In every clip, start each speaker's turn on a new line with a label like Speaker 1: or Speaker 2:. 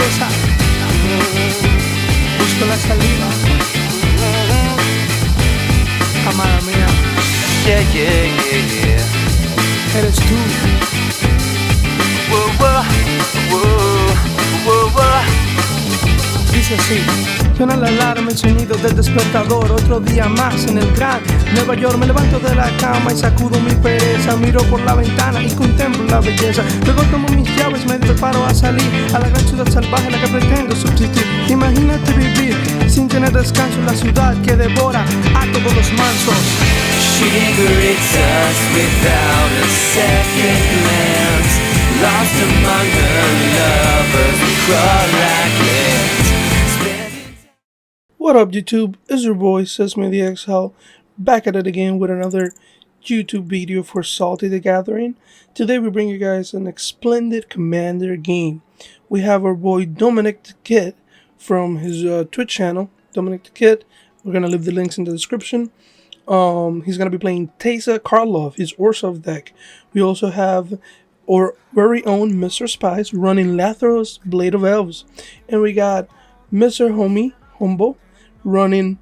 Speaker 1: cosa. Busco la salida. Amada mía.
Speaker 2: Yeah, yeah, yeah, yeah.
Speaker 1: Eres tú.
Speaker 2: Whoa, whoa, whoa, whoa, whoa.
Speaker 1: Dice así. Suena la alarma, el sonido del despertador. Otro día más en el gran Nueva York. Me levanto de la cama y sacudo mi pereza. Miro por la ventana y contemplo la belleza. Luego tomo mis llaves, me preparo a salir a la gran ciudad salvaje en la que pretendo subsistir. Imagínate vivir sin tener descanso en la ciudad que devora a todos los mansos.
Speaker 2: She greets us without a second glance. Lost among her lovers, we crawl like ants.
Speaker 1: What up, YouTube? It's your boy, Sesame the Exile, back at it again with another YouTube video for Salty the Gathering. Today we bring you guys an splendid Commander game. We have our boy Dominick the Kid from his Twitch channel, Dominick the Kid. We're gonna leave the links in the description. He's gonna be playing Teysa Karlov, his Orsov deck. We also have our very own Mr. Spice running Lathros Blade of Elves, and we got Mr. Humbo running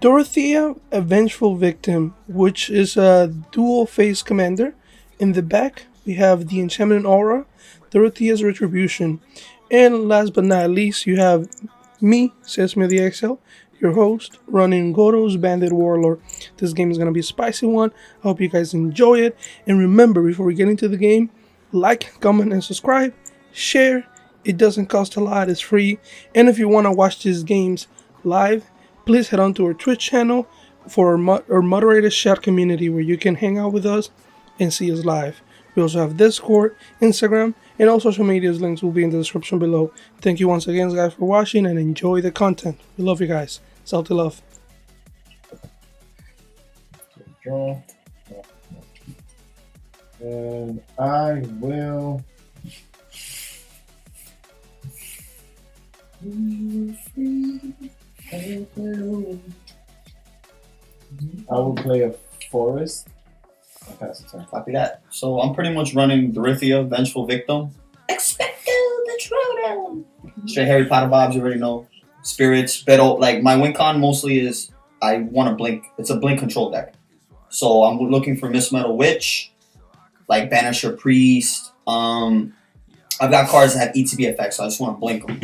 Speaker 1: Dorothea, a Vengeful Victim, which is a dual-face commander. In the back, we have the Enchantment Aura, Dorothea's Retribution. And last but not least, you have me, Sesame the Exile, your host, running Goro's Bandit Warlord. This game is going to be a spicy one. I hope you guys enjoy it. And remember, before we get into the game, like, comment, and subscribe. Share. It doesn't cost a lot. It's free. And if you want to watch these games live, please head on to our Twitch channel for our moderated chat community where you can hang out with us and see us live. We also have Discord, Instagram, and all social media's links will be in the description below. Thank you once again, guys, for watching and enjoy the content. We love you guys. Salty love.
Speaker 3: Draw. And I will. I will play a forest. I'll pass the turn.
Speaker 4: Copy that. So I'm pretty much running Dorothea, Vengeful Victim. Expecto Patronum. Straight Harry Potter vibes, you already know. Spirits, but like my win con mostly is I want to blink. It's a blink control deck. So I'm looking for Miss Metal Witch, like Banisher Priest. I've got cards that have ETB effects, so I just want to blink them.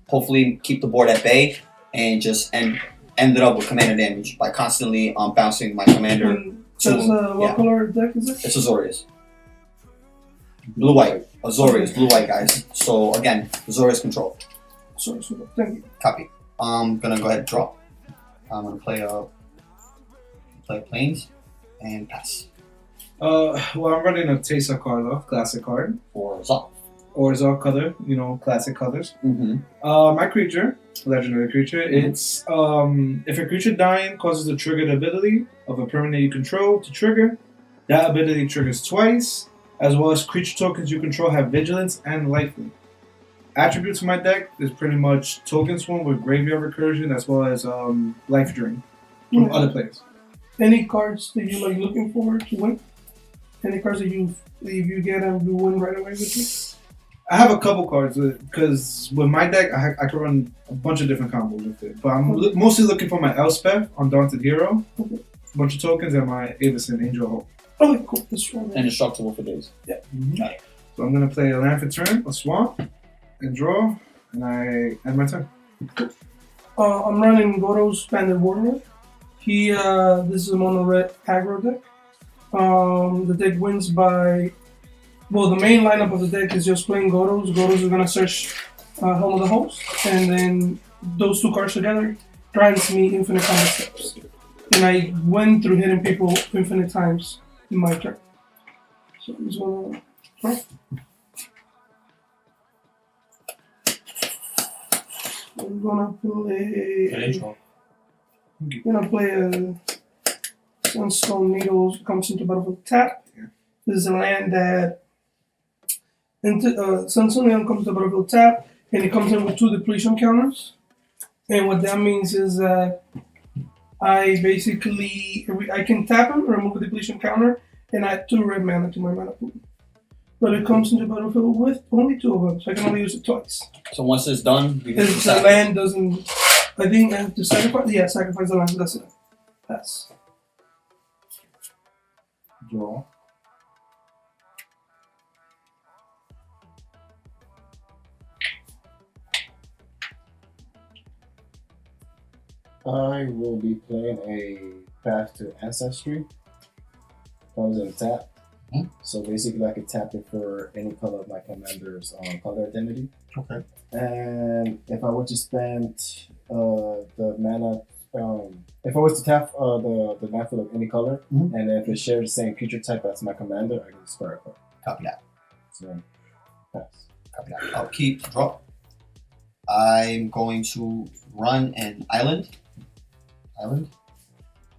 Speaker 4: Hopefully keep the board at bay and just end it up with commander damage by constantly bouncing my commander.
Speaker 1: What color deck is it?
Speaker 4: It's Azorius. Blue-white. Azorius, blue-white, guys. So, again, Azorius control.
Speaker 1: Sorry, thank you.
Speaker 4: Copy. I'm going to go ahead and draw. I'm going to play Plains and pass.
Speaker 5: Well, I'm running a Teysa Karlov, classic card.
Speaker 4: For Zol.
Speaker 5: Or Zol color, you know, classic colors.
Speaker 4: Mm-hmm.
Speaker 5: My creature, legendary creature, it's if a creature dying causes the triggered ability of a permanent you control to trigger, that ability triggers twice, as well as creature tokens you control have vigilance and lifelink. Attributes of my deck is pretty much token swarm with graveyard recursion as well as life drain from other players.
Speaker 1: Any cards that you like looking for to win? Any cards that if you get them, you win right away with you?
Speaker 5: I have a couple cards because with my deck I can run a bunch of different combos with it. But I'm mostly looking for my Elspeth, Undaunted Hero, a bunch of tokens, and my Avison, Angel Hope.
Speaker 1: Okay, cool. That's right.
Speaker 4: And Indestructible for days.
Speaker 5: Yeah.
Speaker 4: Got it.
Speaker 5: So I'm gonna play a land for turn, a swamp, and draw, and I end my turn.
Speaker 1: I'm running Goro's Bandit Warlord. This is a mono red aggro deck. The deck wins by. Well, the main lineup of the deck is just playing Goros. Goros are gonna search Helm of the Host, and then those two cards together grants me infinite combat steps. And I went through hitting people infinite times in my turn. So I'm just gonna draw. I'm gonna play a Sunstone Needles, comes into battlefield tap. This is a land that Sunstone Needle comes to battlefield tap, and it comes in with 2 depletion counters. And what that means is that I can tap him, remove a depletion counter, and add 2 red mana to my mana pool. but it comes into battlefield with only 2 of them, so I can only use it twice.
Speaker 4: So once it's done, you can
Speaker 1: If the land doesn't, I think I have to sacrifice. Yeah, sacrifice the land. That's it. Pass.
Speaker 3: Draw. I will be playing a Path to Ancestry. Comes in tap. So basically, I could tap it for any color of my commander's color identity.
Speaker 4: Okay.
Speaker 3: And if I were to spend the mana, if I was to tap the landfill of any color, and if it shares the same creature type as my commander, I can discard a card.
Speaker 4: Copy that.
Speaker 3: So, pass.
Speaker 4: Copy that. I'll keep draw. I'm going to run an island.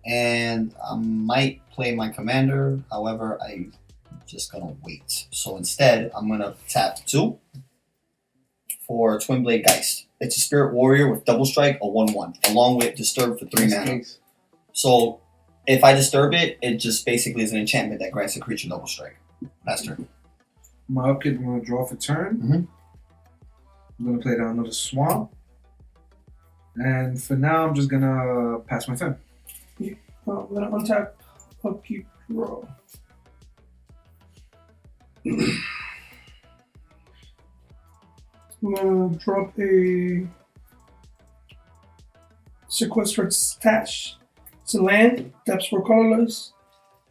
Speaker 4: And I might play my commander. However, I'm just gonna wait. So instead, I'm gonna tap 2 for Twin Blade Geist. It's a Spirit Warrior with double strike, a 1/1, along with Disturb for 3 mana. So if I disturb it, it just basically is an enchantment that grants a creature double strike. Last turn.
Speaker 5: My upkeep, I'm going to draw for turn. I'm going to play down another swamp. And for now, I'm just going to pass my turn.
Speaker 1: I'm gonna untap, upkeep, draw. I'm gonna drop a sequestered stash. It's a land, taps for colorless,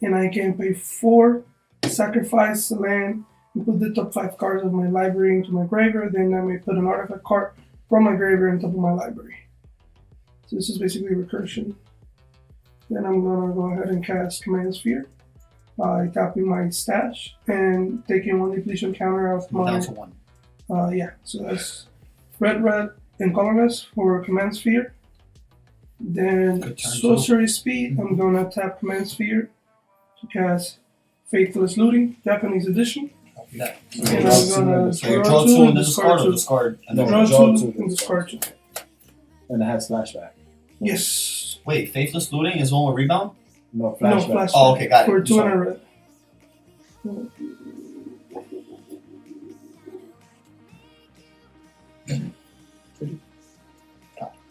Speaker 1: and I can pay 4, sacrifice the land, and put the top 5 cards of my library into my graveyard. Then I may put an artifact card from my graveyard on top of my library. So this is basically recursion. Then I'm gonna go ahead and cast Command Sphere by tapping my stash and taking 1 depletion counter off my.
Speaker 4: Down to 1.
Speaker 1: Yeah, so that's red, and colorless for Command Sphere. Then
Speaker 4: Good turn,
Speaker 1: sorcery speed, I'm gonna tap Command Sphere to cast Faithless Looting, Japanese edition.
Speaker 4: Copy that.
Speaker 1: And I'm gonna
Speaker 4: So you
Speaker 1: draw
Speaker 4: draw
Speaker 1: 2
Speaker 4: 2
Speaker 1: and
Speaker 4: and
Speaker 1: discard 2.
Speaker 4: discard. And
Speaker 3: No.
Speaker 4: then
Speaker 1: Draw
Speaker 3: Draw
Speaker 1: 2
Speaker 3: 2
Speaker 1: and discard 2.
Speaker 3: And it has flashback.
Speaker 1: Yes.
Speaker 4: wait, Faithless Looting is one with rebound?
Speaker 3: No
Speaker 1: No
Speaker 3: flashback.
Speaker 1: flashback.
Speaker 4: Oh, okay, got it.
Speaker 1: For 2 and a
Speaker 4: Sorry.
Speaker 1: red.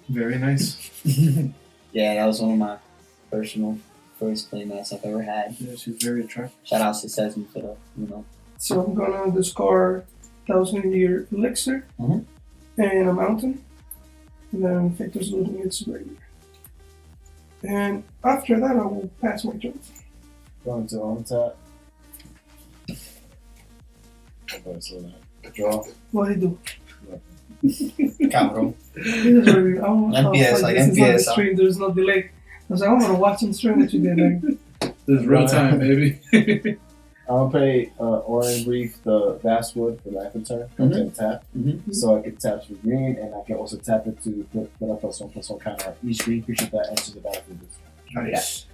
Speaker 5: Very nice.
Speaker 2: Yeah, that was one of my personal first playmats I've ever had.
Speaker 5: Yeah, she's very attractive.
Speaker 2: Shout out to Sesame for the,
Speaker 1: So I'm gonna discard 1,000-year elixir
Speaker 4: Mhm.
Speaker 1: and a mountain, and then Faithless Looting its regular. And after that, I will pass my turn.
Speaker 3: Going to untap. Okay, so draw.
Speaker 1: What do I do?
Speaker 4: Cabrón.
Speaker 1: MPS,
Speaker 4: like
Speaker 1: this is not the
Speaker 4: MPS, huh?
Speaker 1: stream. There's no delay. I was like, I'm gonna watch on stream what you did. Like,
Speaker 5: There's real time, baby.
Speaker 3: I'll play Orange Reef, the Basswood for life return. Comes in tap. So I can tap for green, and I can also tap it to put a +1/+1 counter on each green creature that enters the battlefield.
Speaker 4: Yes.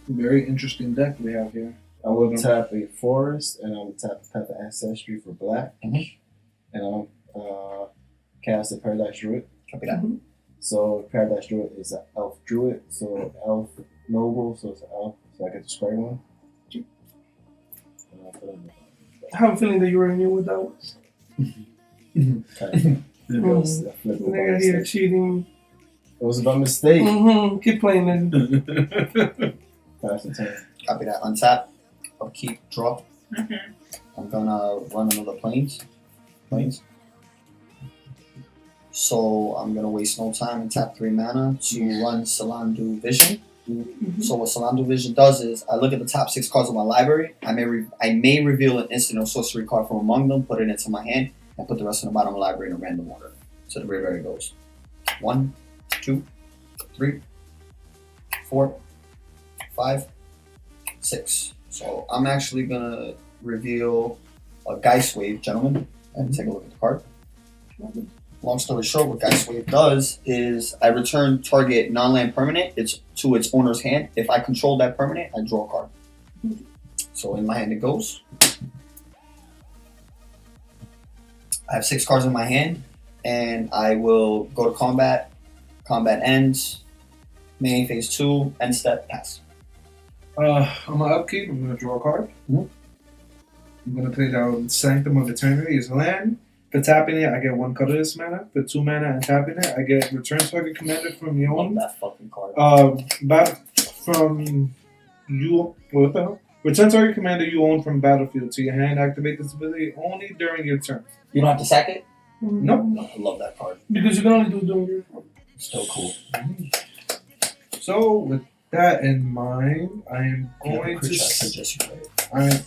Speaker 5: Very interesting deck we have here.
Speaker 3: I will tap a forest, and I'll tap Path of Ancestry for black, and I'll cast a Paradise Druid.
Speaker 4: Copy that.
Speaker 3: So Paradise Druid is an elf druid, so elf noble, so it's an elf, so I get to square one. And I'll put it in
Speaker 1: I have a feeling that you already knew what that was.
Speaker 3: the kind of I flipped it by
Speaker 1: Nigga here
Speaker 3: mistake.
Speaker 1: cheating.
Speaker 3: It was by mistake.
Speaker 1: Keep playing it.
Speaker 3: Pass the turn.
Speaker 4: Copy that. Untap. Upkeep. Draw. I'm gonna run another planes. So I'm gonna waste no time and tap 3 mana to run Salandu Vision. So what Salandu Vision does is I look at the top 6 cards of my library. I may reveal an instant or sorcery card from among them, put it into my hand, and put the rest in the bottom of the library in a random order. So the graveyard it goes 1, 2, 3, 4, 5, 6. So I'm actually gonna reveal a Geist Wave, gentlemen, and take a look at the card. Long story short, what Geist Wave does is I return target non-land permanent to its owner's hand. If I control that permanent, I draw a card. So in my hand it goes. I have 6 cards in my hand, and I will go to combat. Combat ends. Main phase 2, end step, pass.
Speaker 5: On my upkeep, I'm gonna draw a card.
Speaker 3: Mhm.
Speaker 5: I'm gonna play down Sanctum of Eternity as a land. For tapping it, I get 1 colorless mana. For 2 mana and tapping it, I get return target commander from your
Speaker 4: Love
Speaker 5: own.
Speaker 4: that fucking card.
Speaker 5: From you. What the hell? Return target commander you own from battlefield to your hand. Activate this ability only during your turn.
Speaker 4: You don't have to sack it?
Speaker 5: Nope.
Speaker 4: I love that card.
Speaker 1: Because you can only do it during your
Speaker 4: So cool.
Speaker 5: So with that in mind, I am going to.
Speaker 4: suggest you play it.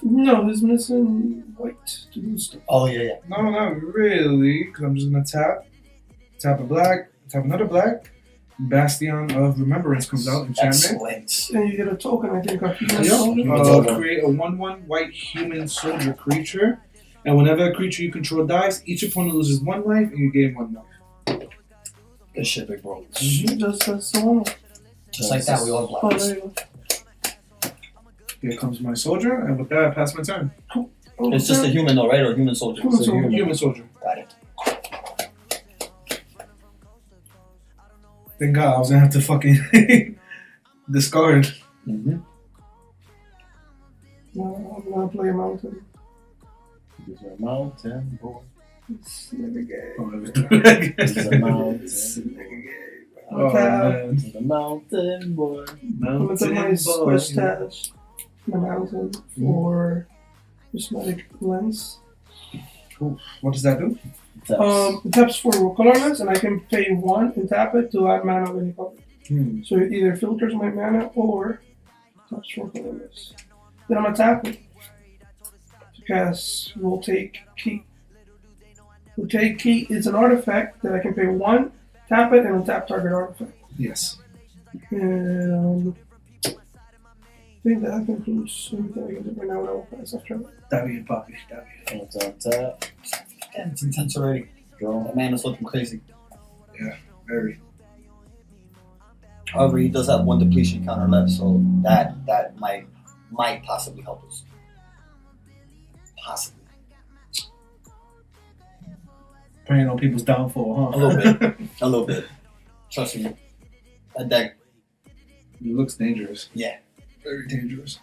Speaker 1: No, he's missing white to do stuff.
Speaker 4: Oh, yeah.
Speaker 5: No, not really, because I'm just gonna tap a black, tap another black. Bastion of Remembrance comes out. Enchantment.
Speaker 4: Excellent.
Speaker 1: And you get a token, I think, of human
Speaker 5: Yep.
Speaker 1: soldier.
Speaker 5: Create a 1/1 white human soldier creature, and whenever a creature you control dies, each opponent loses 1 life, and you gain 1 life.
Speaker 4: Good shit, big bro.
Speaker 1: Just so one.
Speaker 4: Just like that, we all have
Speaker 1: Oh,
Speaker 4: blacks.
Speaker 1: there you go.
Speaker 5: Here comes my soldier, and with that, I pass my turn.
Speaker 1: Oh,
Speaker 4: It's just a human though, right? Or human soldier?
Speaker 1: Human soldier.
Speaker 5: Human soldier.
Speaker 4: Got it.
Speaker 5: Thank God, I was gonna have to fucking discard.
Speaker 4: Mm-hmm.
Speaker 1: No, I'm gonna play a mountain.
Speaker 3: This is a mountain boy.
Speaker 1: It's never gay.
Speaker 3: This is a mountain.
Speaker 5: Oh, man.
Speaker 3: This is a mountain boy.
Speaker 1: I'm gonna take my
Speaker 5: Mountain boy.
Speaker 1: square stash in the mountain for prismatic lens.
Speaker 5: What does that do?
Speaker 1: It taps for colorless, and I can pay 1 and tap it to add mana of any color. So it either filters my mana or taps for colorless. Then I'm gonna tap it. Because we'll take key. We'll take key is an artifact that I can pay 1, tap it, and untap target artifact.
Speaker 5: Yes.
Speaker 1: And I think that concludes everything I can do right now. I will pass after that.
Speaker 5: That be a puppy. That be
Speaker 3: It's on tap.
Speaker 4: Damn, it's intense already.
Speaker 3: Draw.
Speaker 4: That man is looking crazy.
Speaker 5: very.
Speaker 4: However, he does have 1 depletion counter left, so that might possibly help us. Possibly.
Speaker 5: Preying on people's downfall, huh?
Speaker 4: A little bit. A little bit. Trust me. That deck,
Speaker 5: It looks dangerous.
Speaker 4: yeah.
Speaker 5: Very dangerous.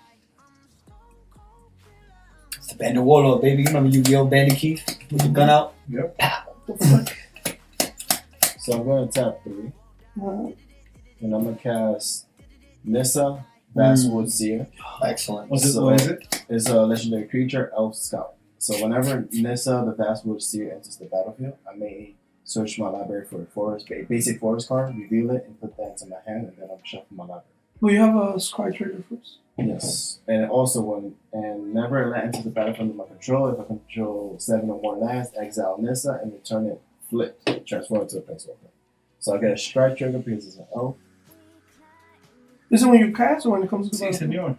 Speaker 4: It's the Bandit Warlord, baby. You remember Yu-Gi-Oh! Bandit Keith with the gun out?
Speaker 5: Yep.
Speaker 4: Pow.
Speaker 3: So I'm going to tap 3. And I'm going to cast Nissa, Basswood Seer.
Speaker 4: Excellent.
Speaker 5: What is it?
Speaker 3: It's a legendary creature, Elf Scout. So whenever Nissa, the Basswood Seer, enters the battlefield, I may search my library for a basic forest card, reveal it, and put that into my hand, and then I'm shuffle my library.
Speaker 1: Well, you have a Sky Trigger first.
Speaker 3: Yes. And also whenever a land enters the battlefield under my control, if I control 7 or more lands, exile Nissa and return it flipped, transform it to a planeswalker. So I get a strike trigger because it's an elf.
Speaker 1: Is it when you cast or when it comes to the
Speaker 5: Sí,
Speaker 1: battlefield?
Speaker 5: senor.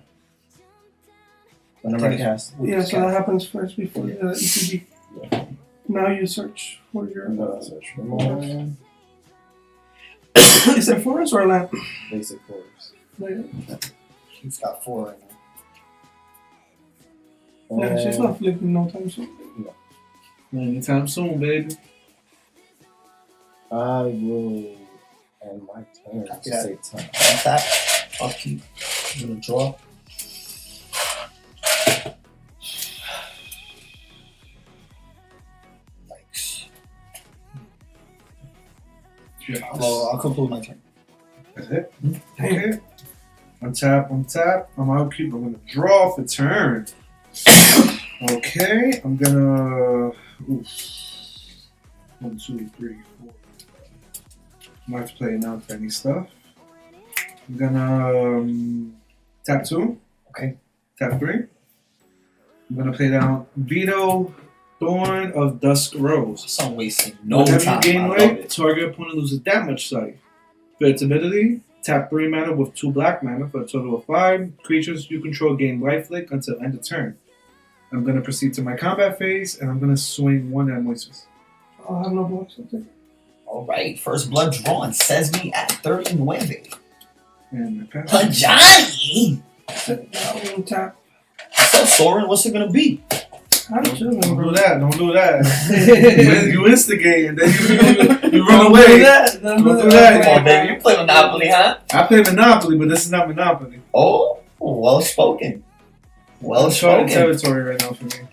Speaker 3: Whenever I cast.
Speaker 1: Yeah, so that happens first before the ECG.
Speaker 3: Yeah.
Speaker 1: Now you search for your.
Speaker 3: I'm gonna search for more
Speaker 1: Is it forest or land?
Speaker 3: basic forest.
Speaker 4: He's got 4 right now.
Speaker 1: Yeah, she's not flipping no time soon.
Speaker 5: Anytime soon, baby.
Speaker 3: I will end my turn to
Speaker 4: Yeah.
Speaker 3: save time.
Speaker 4: Tap. Upkeep. I'm gonna draw. Yikes. Well, I'll conclude my turn.
Speaker 5: That's it? Okay. Untap. I'm upkeep. I'm gonna draw for turn. Okay. I'm gonna. Oof. 1, 2, 3, 4. I might have to play now for any stuff. I'm gonna tap 2.
Speaker 4: Okay.
Speaker 5: Tap 3. I'm gonna play down Vito, Thorn of Dusk Rose.
Speaker 4: So I'm wasting no
Speaker 5: Whenever
Speaker 4: time.
Speaker 5: you gain
Speaker 4: I love
Speaker 5: life,
Speaker 4: it.
Speaker 5: target opponent loses that much sight. For its ability, tap 3 mana with 2 black mana for a total of 5. Creatures you control gain lifelink until end of turn. I'm going to proceed to my combat phase, and I'm going to swing 1 at Moises.
Speaker 1: I'll have no blocks. I'll take it.
Speaker 4: All right, first blood drawn. Says me at 39.
Speaker 5: And I pass.
Speaker 4: Pajani!
Speaker 1: Now we'll tap.
Speaker 4: What's up, Soren? What's it gonna be?
Speaker 1: I'm chilling,
Speaker 5: Don't
Speaker 1: bro.
Speaker 5: do that. Don't do that. you instigate, and then you run
Speaker 1: Don't
Speaker 5: away.
Speaker 1: do that. Don't
Speaker 5: Don't
Speaker 1: do
Speaker 5: do
Speaker 1: that.
Speaker 5: that.
Speaker 4: Come on, baby. You play Monopoly, huh?
Speaker 5: I play Monopoly, but this is not Monopoly.
Speaker 4: Oh? Well spoken. Well
Speaker 5: Uncharted
Speaker 4: spoken.
Speaker 5: territory right now for me.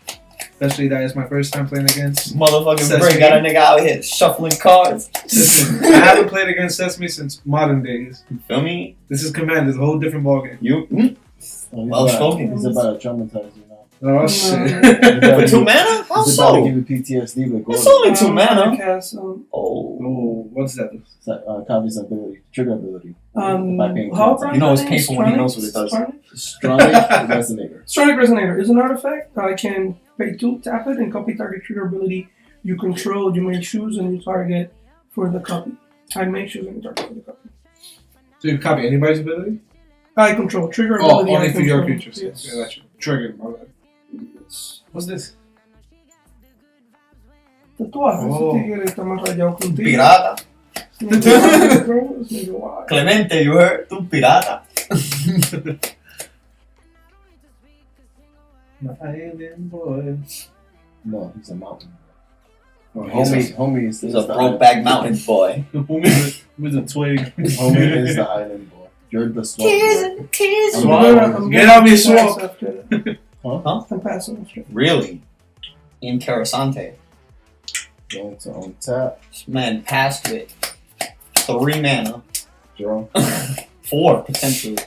Speaker 5: Especially that is my first time playing against
Speaker 4: Motherfucking
Speaker 5: Sesame.
Speaker 4: Bray got a nigga out here shuffling cards.
Speaker 5: Sesame. I haven't played against Sesame since modern days.
Speaker 4: Feel me?
Speaker 5: This is Command. It's a whole different ballgame.
Speaker 4: Well spoken.
Speaker 3: He's about to traumatize you now.
Speaker 5: Oh shit.
Speaker 4: For 2 mana? How
Speaker 3: He's about to
Speaker 4: so?
Speaker 3: give you PTSD with gold.
Speaker 4: It's only 2 mana.
Speaker 1: Cast,
Speaker 4: Oh.
Speaker 5: Oh, what's that?
Speaker 3: Copies ability, trigger ability.
Speaker 1: how
Speaker 4: You know it's painful when he knows what it does.
Speaker 3: Stronic Resonator.
Speaker 1: Stronic Resonator is an artifact. I can pay 2, tap it, and copy target trigger ability you control. You may choose a new target for the copy. I may choose a new target for the copy.
Speaker 5: So you copy anybody's ability?
Speaker 1: I control trigger
Speaker 5: Oh,
Speaker 1: ability.
Speaker 5: only
Speaker 1: I
Speaker 5: for your
Speaker 1: control.
Speaker 5: creatures.
Speaker 1: Yes.
Speaker 5: Yeah, that's trigger. My bad. What's this?
Speaker 1: Tatuaje.
Speaker 5: Oh.
Speaker 1: Ese tigre está más rayado que un tigre.
Speaker 4: Pirata.
Speaker 1: Es medio guay.
Speaker 4: Clemente, you heard? Tu pirata.
Speaker 5: Island boy.
Speaker 3: No, he's a mountain.
Speaker 5: Oh,
Speaker 3: Homie is
Speaker 4: He's
Speaker 3: the
Speaker 4: a brokeback mountain boy.
Speaker 5: with a twig.
Speaker 3: Homie is the island boy. You're the swamp boy.
Speaker 5: Swamp. Get out of me, swamp.
Speaker 3: Huh?
Speaker 1: I'm passing after.
Speaker 4: Really? Interessante.
Speaker 3: Going to untap.
Speaker 4: This man passed with 3 mana.
Speaker 3: Draw.
Speaker 4: 4, potentially.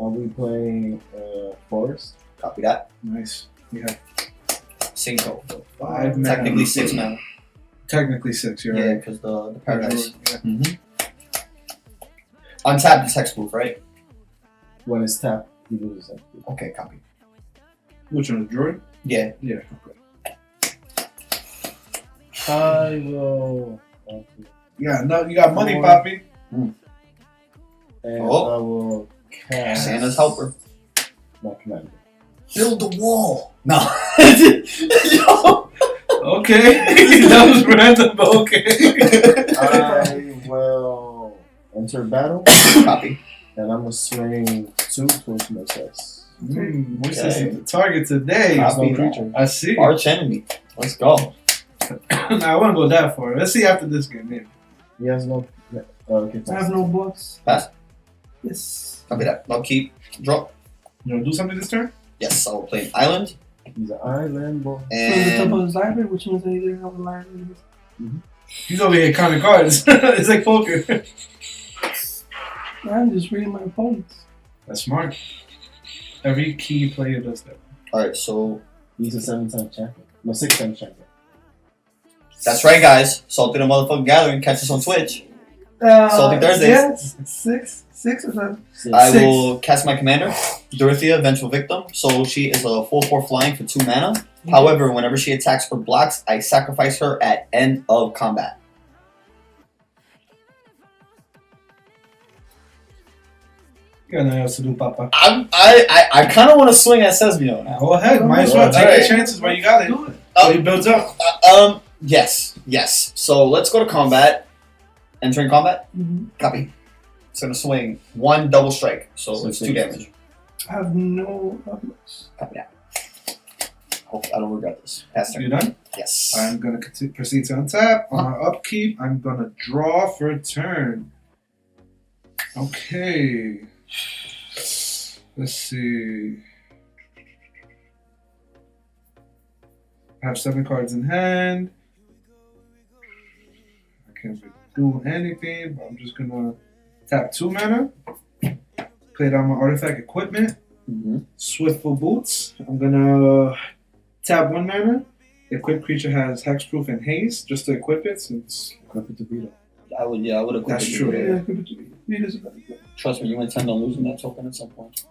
Speaker 3: Are we playing Forest?
Speaker 4: Copy that.
Speaker 5: Nice. Yeah.
Speaker 4: 5.
Speaker 5: 5 mana.
Speaker 4: Technically 6 mana.
Speaker 5: Technically 6, you're
Speaker 4: Yeah,
Speaker 5: right.
Speaker 4: because the paradise.
Speaker 5: Yeah.
Speaker 4: Mm-hmm. Untap is hexproof, right?
Speaker 3: When it's tapped, he loses it.
Speaker 4: Okay, copy.
Speaker 5: Which one, the droid?
Speaker 4: Yeah.
Speaker 5: Yeah. Okay.
Speaker 3: I will.
Speaker 5: Yeah, no, you got money,
Speaker 3: Four.
Speaker 5: Poppy.
Speaker 3: And
Speaker 4: Oh.
Speaker 3: I will cast
Speaker 4: Santa's helper.
Speaker 3: my commander.
Speaker 4: Build the wall. No. Yo.
Speaker 5: Okay. That was random, but okay.
Speaker 3: I will enter battle,
Speaker 4: Copy.
Speaker 3: and I'm gonna swing 2 towards Moises.
Speaker 5: Moises
Speaker 4: Okay.
Speaker 5: is the target today.
Speaker 3: There's no
Speaker 4: Copy.
Speaker 3: creature.
Speaker 5: I see.
Speaker 4: Arch enemy. Let's go.
Speaker 5: Nah, I wouldn't go that far. Let's see after this game, maybe.
Speaker 3: He has no. Okay.
Speaker 1: I have no books.
Speaker 4: Pass.
Speaker 1: Yes.
Speaker 4: Copy that. Upkeep. Draw.
Speaker 5: You want to do something this turn?
Speaker 4: Yes, I will play an island.
Speaker 3: He's an island boy.
Speaker 1: So the top
Speaker 4: And
Speaker 1: of his library, which means that he didn't have a library.
Speaker 5: He's over here counting cards. It's like poker.
Speaker 1: I'm just reading my opponents.
Speaker 5: That's smart. Every key player does that.
Speaker 4: alright, so
Speaker 3: He's a 7-time champion. No, 6-time champion.
Speaker 4: that's right, guys. Salty the motherfucking gathering. Catch us on Twitch. Salty Thursdays.
Speaker 1: Yes. 6 or 7.
Speaker 4: I
Speaker 1: 6.
Speaker 4: will cast my commander, Dorothea, Vengeful Victim. So she is a 4/4 flying for 2 mana. However, whenever she attacks or blocks, I sacrifice her at end of combat.
Speaker 5: You got nothing else to do, Papa.
Speaker 4: I kind of want to swing at Sesmio now.
Speaker 5: Go ahead. Might as well take
Speaker 4: Alright.
Speaker 5: your chances while you got it.
Speaker 1: Do it.
Speaker 5: While it builds up.
Speaker 4: Yes. So let's go to combat. Entering combat.
Speaker 1: Mhm.
Speaker 4: Copy. It's gonna swing 1 double strike, so it's 2 damage.
Speaker 1: I have no outlooks.
Speaker 4: Copy that. Hope I don't regret this. Pass
Speaker 5: You
Speaker 4: turn.
Speaker 5: done?
Speaker 4: Yes.
Speaker 5: I'm going to proceed to untap. On my upkeep, I'm going to draw for a turn. Okay. Let's see. I have 7 cards in hand. I can't really do anything, but I'm just going to tap 2 mana. Play down my artifact equipment.
Speaker 4: Mm-hmm.
Speaker 5: Swiftful Boots. I'm gonna tap 1 mana. Equipped creature has hexproof and haste just to equip it since
Speaker 3: Equip it to beat him.
Speaker 4: I would have.
Speaker 5: That's true.
Speaker 1: Yeah, give it to me. It is about it.
Speaker 4: Trust me, you intend on losing that token at some point.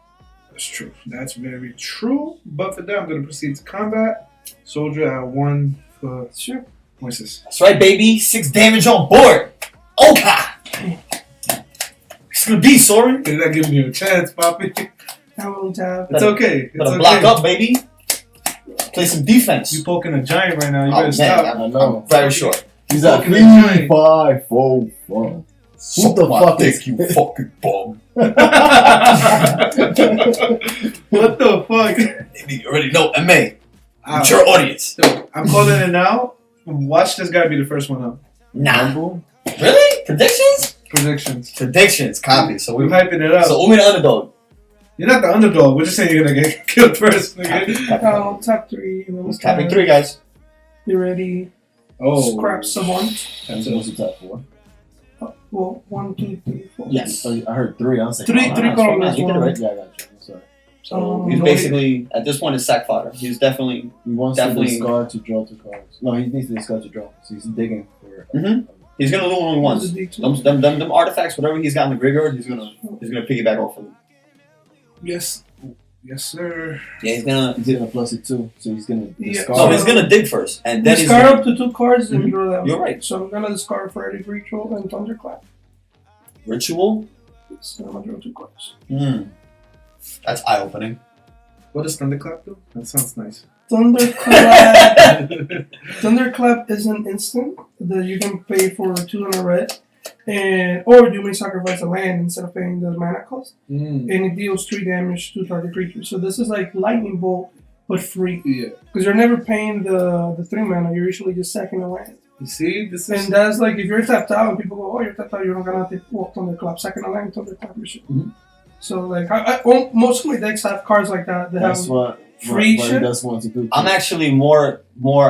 Speaker 5: that's true. That's very true. But for that, I'm gonna proceed to combat. Soldier at 1 for
Speaker 1: Sure.
Speaker 5: Moises.
Speaker 4: That's right, baby. 6 damage on board. Okay. It's gonna be Soren.
Speaker 5: You're not giving you a chance, Poppy.
Speaker 1: I won't have.
Speaker 5: It's okay. It's
Speaker 4: Better
Speaker 5: okay.
Speaker 4: block up, baby. Play some defense.
Speaker 5: You poking a giant right now. You
Speaker 4: Oh,
Speaker 5: better
Speaker 4: man,
Speaker 5: stop.
Speaker 3: I know.
Speaker 4: I'm very short.
Speaker 3: He's at
Speaker 5: Fucking
Speaker 3: 3,
Speaker 5: giant.
Speaker 3: 5, 4, 1.
Speaker 4: Suck
Speaker 3: the
Speaker 4: my
Speaker 3: fuck
Speaker 4: dick,
Speaker 3: is-
Speaker 4: you fucking bum.
Speaker 5: What the fuck?
Speaker 4: You already know, MA.
Speaker 5: Ow.
Speaker 4: Mature audience.
Speaker 5: Dude, I'm calling it now. Watch this guy be the first one up.
Speaker 4: Nah.
Speaker 3: Humble.
Speaker 4: Really? Predictions?
Speaker 5: Predictions.
Speaker 4: Copy. So
Speaker 5: We're
Speaker 4: we.
Speaker 5: hyping it up.
Speaker 4: So we're the underdog.
Speaker 5: You're not the underdog. We're just saying you're gonna get killed first, nigga.
Speaker 1: Top 3. You know,
Speaker 4: He's tapping 3 guys.
Speaker 1: You ready?
Speaker 5: Oh.
Speaker 1: Scrap someone.
Speaker 3: And so what's the top 4?
Speaker 1: Well, 1, 2, 3, 4.
Speaker 4: Yes.
Speaker 3: Oh, I heard 3. I'm saying
Speaker 1: Three colors.
Speaker 4: You get it right.
Speaker 3: Yeah, I got you. I'm sorry.
Speaker 4: So he's basically at this point is sack fodder. He's definitely.
Speaker 3: He wants
Speaker 4: Definitely.
Speaker 3: to discard to draw 2 cards. No, he needs to discard to draw. So he's digging for.
Speaker 4: He's gonna do it only once. Them artifacts, whatever he's got in the graveyard, he's gonna piggyback off of them.
Speaker 5: Yes, sir.
Speaker 4: Yeah, he's gonna.
Speaker 3: He's gonna plus it too, so he's gonna discard.
Speaker 4: No, he's gonna dig first, and then
Speaker 1: discard up to 2 cards and draw them.
Speaker 4: You're right.
Speaker 1: So I'm gonna discard Freddy Ritual and Thunderclap.
Speaker 4: Ritual.
Speaker 1: So I'm gonna draw 2 cards.
Speaker 4: That's eye opening.
Speaker 5: What does Thunderclap do? That sounds nice.
Speaker 1: Thunderclap. Thunderclap is an instant that you can pay for 2 and a red, or you may sacrifice a land instead of paying the mana cost, and it deals 3 damage to target creature. So this is like lightning bolt, but free.
Speaker 5: Yeah.
Speaker 1: Because you're never paying the 3 mana. You're usually just sacking a land.
Speaker 5: You see, this is.
Speaker 1: And that's like if you're tapped out and people go, "Oh, you're tapped out. You're not gonna take Thunderclap, second a land, Thunderclap your shit." So like, most of my decks have cards like that.
Speaker 3: That's what
Speaker 1: free
Speaker 3: he
Speaker 1: shit.
Speaker 3: does want to do.
Speaker 4: I'm actually more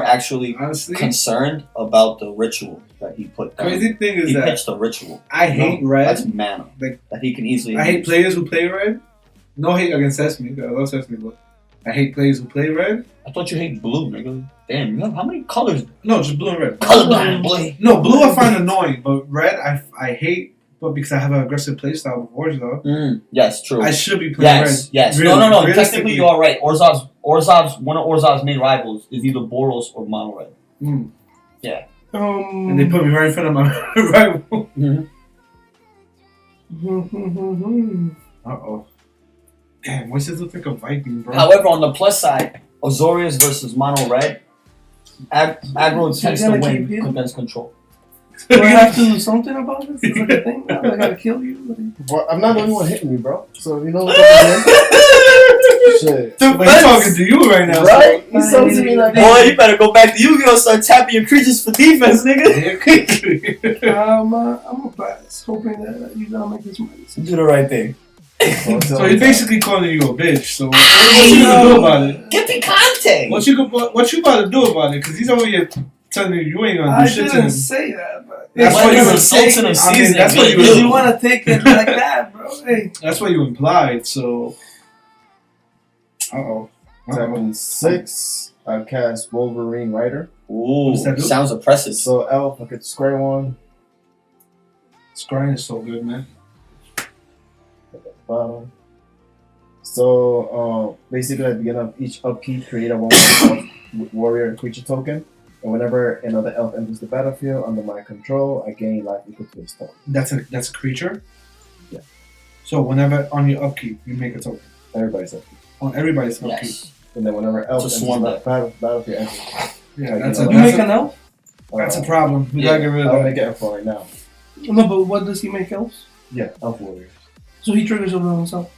Speaker 4: actually
Speaker 5: Honestly,
Speaker 4: concerned about the ritual that he put down.
Speaker 5: crazy thing is
Speaker 4: He
Speaker 5: that
Speaker 4: pitched the ritual.
Speaker 5: I hate red.
Speaker 4: That's mana.
Speaker 5: Like,
Speaker 4: that he can easily.
Speaker 5: I hate
Speaker 4: use.
Speaker 5: players who play red. No hate against Sesame. I love Sesame, but I hate players who play red.
Speaker 4: I thought you hate blue, nigga. Damn, you have how many colors?
Speaker 5: No, just blue and red.
Speaker 4: Colorblind, boy.
Speaker 5: No, blue I find annoying, but red I hate. But because I have an aggressive playstyle with Orzhov,
Speaker 4: Yes, true.
Speaker 5: I should be playing red.
Speaker 4: Yes.
Speaker 5: Really,
Speaker 4: No.
Speaker 5: realistically.
Speaker 4: Technically, you are right. Orzhov's one of Orzhov's main rivals is either Boros or Mono Red. Yeah.
Speaker 5: And they put me right in front of my rival. Uh-oh. Damn, what's this look like a Viking, bro?
Speaker 4: However, on the plus side, Azorius versus Mono Red, aggro tends to win against control.
Speaker 1: Do I have to do something about this? Is it a thing now? I gotta kill you?
Speaker 3: Well, I'm not the only one hitting you, bro. So you know what I'm doing? Shit.
Speaker 5: But he's talking to you right now.
Speaker 3: Right? He's talking to me like
Speaker 4: Boy, you better go back to Yu-Gi-Oh! Start tapping your creatures for defense, nigga.
Speaker 1: I'm a pass, hoping that you're gonna make this money.
Speaker 4: Do the right thing.
Speaker 5: So he's basically calling you a bitch. So what you gonna do about it?
Speaker 4: Get the content.
Speaker 5: What you about to do about it? Because he's over here telling you ain't gonna do
Speaker 1: I
Speaker 5: shit to
Speaker 1: didn't
Speaker 5: him.
Speaker 1: say that, but
Speaker 5: That's
Speaker 4: Why
Speaker 5: what
Speaker 4: you
Speaker 5: you
Speaker 4: insulting him?
Speaker 5: I mean,
Speaker 4: Seasoning,
Speaker 5: that's what
Speaker 4: man.
Speaker 1: if you want to take it like that, bro, hey.
Speaker 5: That's what you implied. So,
Speaker 3: Tapping 6, I cast Wolverine Rider.
Speaker 4: Ooh,
Speaker 5: does that do?
Speaker 4: sounds oppressive.
Speaker 3: So elf, I get square 1.
Speaker 5: Scrying is so good, man.
Speaker 3: At the bottom. So basically, at the beginning of each upkeep, create a 1/1 warrior creature token. And whenever another elf enters the battlefield under my control, I gain life equal to its token.
Speaker 5: That's a creature.
Speaker 3: Yeah.
Speaker 5: So whenever on your upkeep, you make a token.
Speaker 3: Everybody's upkeep.
Speaker 5: On everybody's upkeep.
Speaker 4: Yes.
Speaker 3: And then whenever elf
Speaker 4: It's a
Speaker 3: enters
Speaker 4: swarm
Speaker 3: the
Speaker 4: deck.
Speaker 3: battlefield, enters.
Speaker 5: Yeah,
Speaker 3: Like,
Speaker 5: that's
Speaker 3: you
Speaker 5: a
Speaker 3: know,
Speaker 1: You make an elf?
Speaker 5: that's a problem. We
Speaker 4: Yeah.
Speaker 5: gotta get rid
Speaker 3: I'll
Speaker 5: of
Speaker 3: make
Speaker 5: that.
Speaker 3: it elf right now.
Speaker 1: No, but what does he make elves?
Speaker 3: Yeah, elf warriors.
Speaker 1: So he triggers over himself.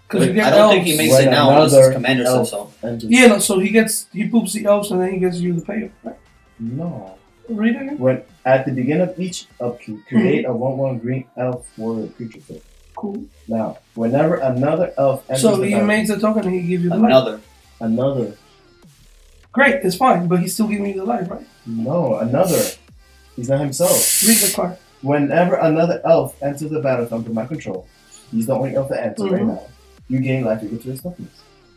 Speaker 1: Because you
Speaker 4: I
Speaker 1: get
Speaker 4: don't
Speaker 1: elves.
Speaker 4: think he makes
Speaker 3: When
Speaker 4: it now unless his
Speaker 3: another
Speaker 4: commander says
Speaker 3: elf
Speaker 4: so.
Speaker 3: enters.
Speaker 1: Yeah, no, so he poops the elves and then he gives you the payoff, right?
Speaker 3: No.
Speaker 1: Read it again?
Speaker 3: When at the beginning of each upkeep, create a 1/1 green elf warrior creature token.
Speaker 1: Cool.
Speaker 3: Now, whenever another elf enters
Speaker 1: So
Speaker 3: the
Speaker 1: he
Speaker 3: battlefield,
Speaker 1: makes the token and he gives you the life.
Speaker 4: Another.
Speaker 1: Great, it's fine, but he's still giving you the life, right?
Speaker 3: another. He's not himself.
Speaker 1: Read the card.
Speaker 3: Whenever another elf enters the battlefield under my control, he's the only elf that enters right
Speaker 1: Mhm.
Speaker 3: now. You gain life equal to his toughness.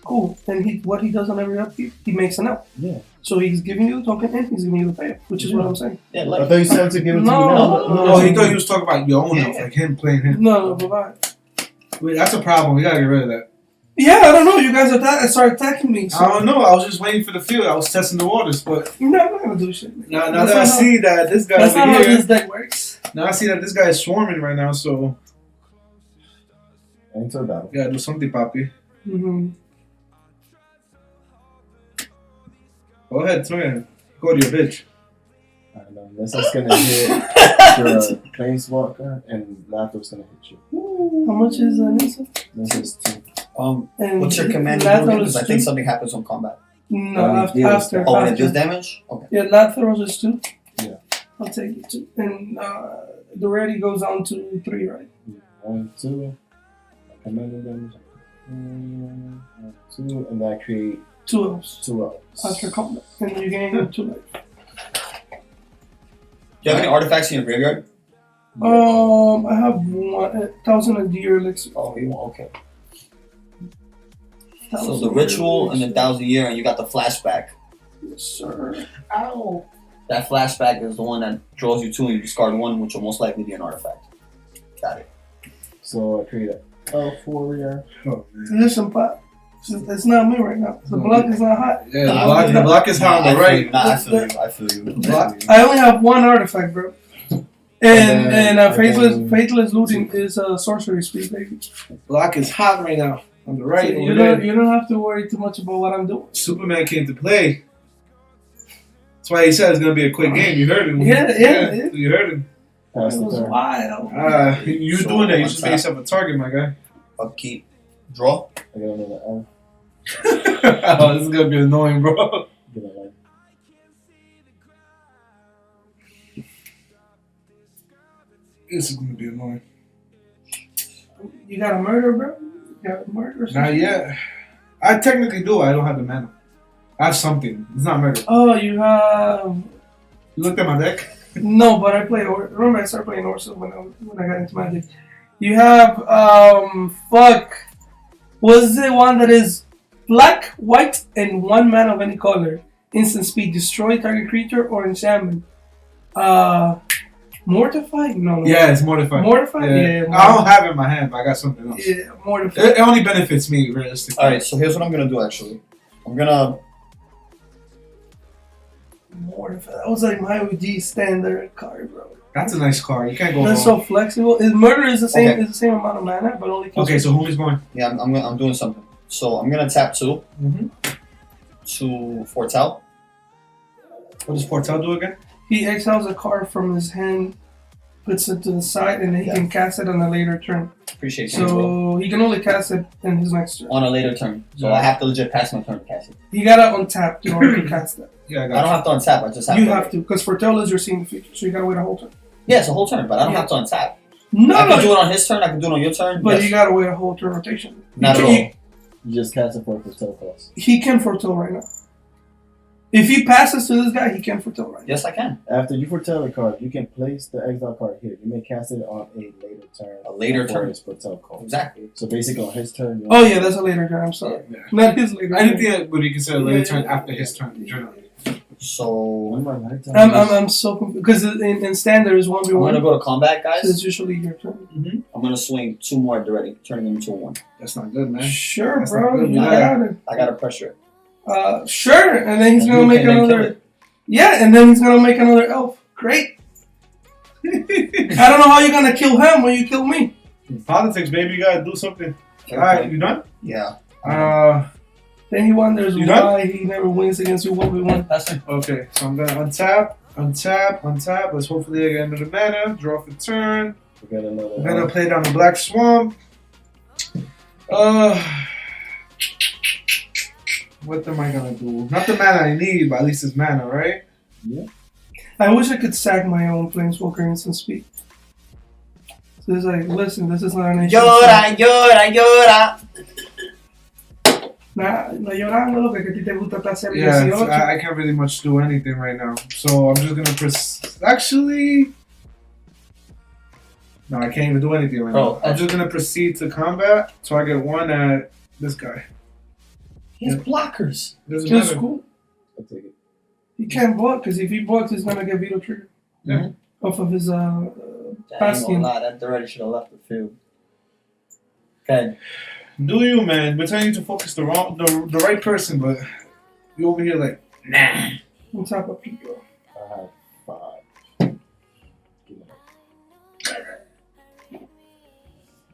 Speaker 1: Cool. And what he does on every upkeep, he makes an elf.
Speaker 3: Yeah.
Speaker 1: So he's giving you the token and he's giving you the payoff, which is what I'm saying.
Speaker 4: Yeah,
Speaker 3: I
Speaker 4: like
Speaker 3: thought you said to give it to
Speaker 1: No,
Speaker 3: me now.
Speaker 5: Oh, he thought he was talking about your own elf, like him playing him.
Speaker 1: No, but
Speaker 5: Wait, that's a problem. We gotta get rid of that.
Speaker 1: yeah, I don't know. You guys started attacking me. So
Speaker 5: I don't know. I was just waiting for the field. I was testing the waters, but
Speaker 1: I'm not gonna do shit.
Speaker 5: now
Speaker 1: That's
Speaker 5: that I
Speaker 1: not
Speaker 5: see that this guy
Speaker 1: That's not
Speaker 5: over
Speaker 1: how
Speaker 5: here,
Speaker 1: this deck works.
Speaker 5: now I see that this guy is swarming right now. So
Speaker 3: Enter battle.
Speaker 5: we gotta do something, Papi.
Speaker 1: Mm-hmm.
Speaker 5: Go ahead, swing. Go to your bitch.
Speaker 3: And this is gonna hit the Planeswalker, and Latho's gonna hit you.
Speaker 1: How much is Nisa?
Speaker 3: This is 2.
Speaker 1: And
Speaker 4: what's your commander
Speaker 1: Lathros
Speaker 4: doing? Because I
Speaker 1: is
Speaker 4: think
Speaker 1: 2?
Speaker 4: something happens on combat.
Speaker 1: No,
Speaker 3: When he deals
Speaker 1: after.
Speaker 4: Oh, when it
Speaker 1: after.
Speaker 4: deals damage? Okay.
Speaker 1: Yeah, Lathoros is 2.
Speaker 3: Yeah.
Speaker 1: I'll take it too. And the ready goes down to 3, right?
Speaker 3: 1, 2. Commanding damage. 1, 2, and that create
Speaker 1: 2 elves
Speaker 3: 2 elves.
Speaker 1: after combat, and you gain 2 life.
Speaker 4: Do you have any artifacts in your graveyard?
Speaker 1: I have 1,000 of year elixir.
Speaker 4: Oh, you okay. So
Speaker 1: 1,000
Speaker 4: the ritual and the
Speaker 1: elixir.
Speaker 4: 1,000 year, and you got the flashback.
Speaker 1: Yes, sir.
Speaker 4: Ow. That flashback is the one that draws you 2 and you discard 1, which will most likely be an artifact. Got it.
Speaker 3: So I create a elf warrior.
Speaker 5: Oh, man.
Speaker 1: Listen, Pop. It's not me right now. The block is not hot.
Speaker 5: Yeah, the block is hot on the right.
Speaker 4: I feel you.
Speaker 1: I only have 1 artifact, bro. And
Speaker 3: then-
Speaker 1: faithless looting is a sorcery speed, baby.
Speaker 5: Block is hot right now on the right.
Speaker 1: So
Speaker 5: over
Speaker 1: you
Speaker 5: there.
Speaker 1: don't have to worry too much about what I'm doing.
Speaker 5: Superman came to play. That's why he said it's gonna be a quick game. You heard him.
Speaker 1: Yeah.
Speaker 5: You heard him.
Speaker 3: Pass
Speaker 1: It
Speaker 3: the
Speaker 1: was
Speaker 3: turn.
Speaker 1: wild.
Speaker 5: You
Speaker 4: So,
Speaker 5: doing that? You
Speaker 4: on
Speaker 5: should
Speaker 4: top.
Speaker 5: face up a target, my guy.
Speaker 4: Upkeep. Draw.
Speaker 3: I got another elf.
Speaker 5: Oh, this is gonna be annoying, bro.
Speaker 3: Get a life.
Speaker 5: This is gonna be annoying.
Speaker 1: You got a murder, bro? You got a murder? Or something?
Speaker 5: Not yet. I technically do. I don't have the mana. I have something. It's not murder.
Speaker 1: Oh, you have.
Speaker 5: You looked at my deck.
Speaker 1: No, but I play. Remember, I started playing Orso when I got into Magic. You have fuck. Was it one that is black, white, and 1 mana of any color? Instant speed, destroy target creature or enchantment. Mortify? No.
Speaker 5: Yeah, it's mortified.
Speaker 1: Mortify?
Speaker 5: Yeah.
Speaker 1: Yeah,
Speaker 5: I don't have it in my hand, but I got something else.
Speaker 1: Yeah, mortify.
Speaker 5: It only benefits me, realistically.
Speaker 4: Alright, so here's what I'm gonna do actually. I'm gonna.
Speaker 1: Mortify. That was like my OG standard card, bro.
Speaker 5: That's a nice card. You can't go
Speaker 1: That's
Speaker 5: wrong.
Speaker 1: so flexible. Murder is the same.
Speaker 4: Okay.
Speaker 1: Is the same amount of mana, but only.
Speaker 5: Okay, so who is going?
Speaker 4: Yeah, I'm doing something. So I'm gonna tap 2
Speaker 5: Mm-hmm.
Speaker 4: to foretell.
Speaker 5: What does Portal do again?
Speaker 1: He exiles a card from his hand, puts it to the side, and then he
Speaker 4: Yeah.
Speaker 1: can cast it on a later turn.
Speaker 4: Appreciate you, bro.
Speaker 1: So he can only cast it in his next turn.
Speaker 4: On a later turn. So
Speaker 5: Yeah.
Speaker 4: I have to legit pass my turn to cast it.
Speaker 1: You gotta untap in order to cast it.
Speaker 5: Yeah, I
Speaker 4: I
Speaker 5: got
Speaker 4: don't have to untap, I just have
Speaker 1: You
Speaker 4: to.
Speaker 1: have to, because Foretell is your seeing the future, so you gotta wait a whole turn.
Speaker 4: Yeah, it's a whole turn, but I don't have to untap.
Speaker 1: No,
Speaker 4: I can do it on his turn, I can do it on your turn.
Speaker 1: but
Speaker 4: yes.
Speaker 1: you gotta wait a whole turn rotation.
Speaker 4: Not
Speaker 1: You
Speaker 4: at
Speaker 1: can-
Speaker 4: all.
Speaker 3: You just cast it for foretell cost.
Speaker 1: He can foretell right now. If he passes to this guy, he can foretell right now.
Speaker 4: Yes, I can.
Speaker 3: After you foretell a card, you can place the exile card here. You may cast it on a later turn.
Speaker 4: A later
Speaker 3: before
Speaker 4: turn.
Speaker 3: his foretell card.
Speaker 4: Exactly.
Speaker 3: So basically, on his turn.
Speaker 1: Oh yeah, that's a later turn. I'm sorry,
Speaker 5: Yeah.
Speaker 1: not his later. turn.
Speaker 5: Anything that would be considered later
Speaker 1: Yeah.
Speaker 5: turn after his turn, generally.
Speaker 4: So
Speaker 3: When my lifetime
Speaker 1: I'm so confused because in standard is 1v1.
Speaker 4: I'm gonna go to combat,
Speaker 1: So
Speaker 4: guys.
Speaker 1: it's usually your turn.
Speaker 4: I'm gonna swing 2 more at the ready, turning them into a 1.
Speaker 5: That's not good, man.
Speaker 1: Sure,
Speaker 5: That's
Speaker 1: bro.
Speaker 5: not good,
Speaker 1: You
Speaker 5: man.
Speaker 1: got it.
Speaker 4: I gotta pressure it.
Speaker 1: Sure, and then he's
Speaker 4: And
Speaker 1: gonna
Speaker 4: you
Speaker 1: make
Speaker 4: can then kill
Speaker 1: another.
Speaker 4: it.
Speaker 1: Yeah, and then he's gonna make another elf. Great. I don't know how you're gonna kill him when you kill me.
Speaker 5: Politics, baby. You gotta do something. All right, you done?
Speaker 4: Yeah.
Speaker 1: Then he wonders
Speaker 5: You done?
Speaker 1: why he never wins against you 1v1.
Speaker 4: That's it.
Speaker 5: Okay, so I'm gonna untap. Let's hopefully I get another mana. Draw for turn.
Speaker 3: we got another.
Speaker 5: I'm gonna play down the Black Swamp. What am I gonna do? Not the mana I need, but at least it's mana, right?
Speaker 1: I wish I could sack my own Planeswalker instant speed. So it's like, listen, this is not an issue.
Speaker 4: Llora.
Speaker 1: Nah, no llorando, lo que a ti te gusta estar hacer
Speaker 5: Yeah,
Speaker 1: 18.
Speaker 5: I can't really much do anything right now. So I'm just gonna actually. No, I can't even do anything right
Speaker 4: Oh,
Speaker 5: now. I'm just gonna proceed to combat, so I get 1 at this guy.
Speaker 4: He has blockers.
Speaker 5: Doesn't
Speaker 1: Just
Speaker 5: matter.
Speaker 1: cool.
Speaker 3: I'll take it.
Speaker 1: He can't block, because if he blocks, he's gonna get veto trigger.
Speaker 5: Yeah.
Speaker 1: Off of his
Speaker 4: I ain't gonna
Speaker 1: Bastion.
Speaker 4: lie, that already should have left the field. Okay.
Speaker 5: Do you, man? We're telling you to focus the right person, but you over here like, nah.
Speaker 1: On top of people.
Speaker 3: I have 5. Give me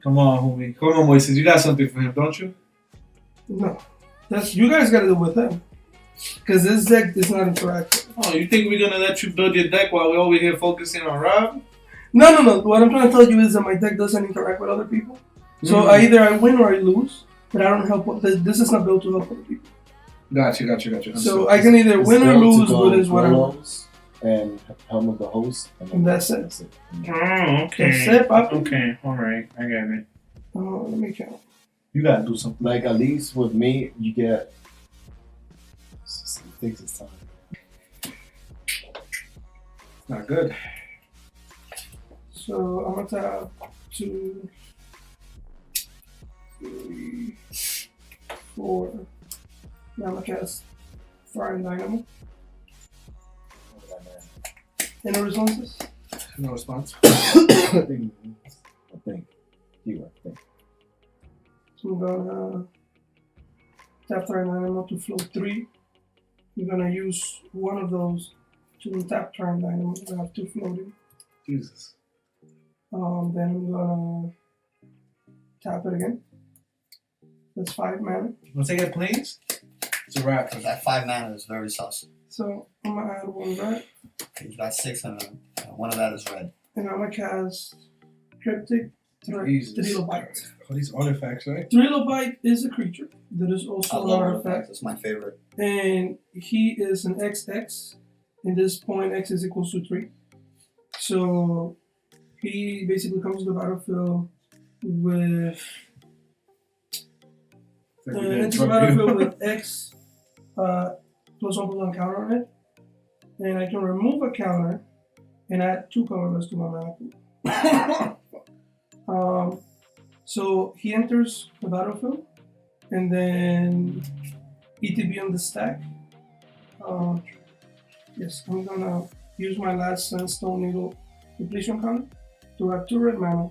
Speaker 5: Come on, homie. Come on, Moises. You got something for him, don't you?
Speaker 1: No. That's you guys gotta do it with him. Because this deck is not interactive.
Speaker 5: Oh, you think we're gonna let you build your deck while we're over here focusing on Rob?
Speaker 1: No. What I'm trying to tell you is that my deck doesn't interact with other people. So either I win or I lose, but I don't help. This is not built to help other people.
Speaker 5: Gotcha.
Speaker 1: So I can either
Speaker 3: It's
Speaker 1: win or
Speaker 3: built to
Speaker 1: lose
Speaker 3: go
Speaker 1: with his whatever.
Speaker 3: Willows, and Helm of the Host.
Speaker 1: And that's it.
Speaker 3: That's it.
Speaker 5: Oh, okay.
Speaker 1: That's it, papi.
Speaker 5: Okay, alright. I got it.
Speaker 1: Let me count.
Speaker 5: You gotta do something.
Speaker 3: Like, at least with me, you get. It takes its time.
Speaker 5: It's not good.
Speaker 1: So I'm gonna tap 2, 3, 4. Now I'm gonna cast Fire and Dynamo. Any responses?
Speaker 5: No response.
Speaker 3: I think. Keyword, I think.
Speaker 1: So I'm gonna tap Fire and Dynamo to float 3. I'm gonna use one of those to tap Fire and Dynamo. I have 2 floating.
Speaker 5: Jesus.
Speaker 1: Then I'm gonna tap it again. That's 5 mana.
Speaker 5: Once I get planes, it's a wrap.
Speaker 4: Because that 5 mana is very sus.
Speaker 1: So I'm gonna add 1 red,
Speaker 4: You got 6 and one of that is red.
Speaker 1: and I'm gonna cast Cryptic
Speaker 5: Jesus.
Speaker 1: Trilobite.
Speaker 5: All these artifacts, right?
Speaker 1: Trilobite is a creature that is
Speaker 4: I
Speaker 1: also an
Speaker 4: love
Speaker 1: artifact,
Speaker 4: artifacts. That's my favorite.
Speaker 1: and he is an XX. In this point, X is equals to 3. So he basically comes to the battlefield with into the battlefield with X +1/+1 counter on it, and I can remove a counter and add 2 colorless to my mana pool. So he enters the battlefield, and then ETB on the stack. Yes, I'm gonna use my last Sandstone Needle depletion counter to have 2 red mana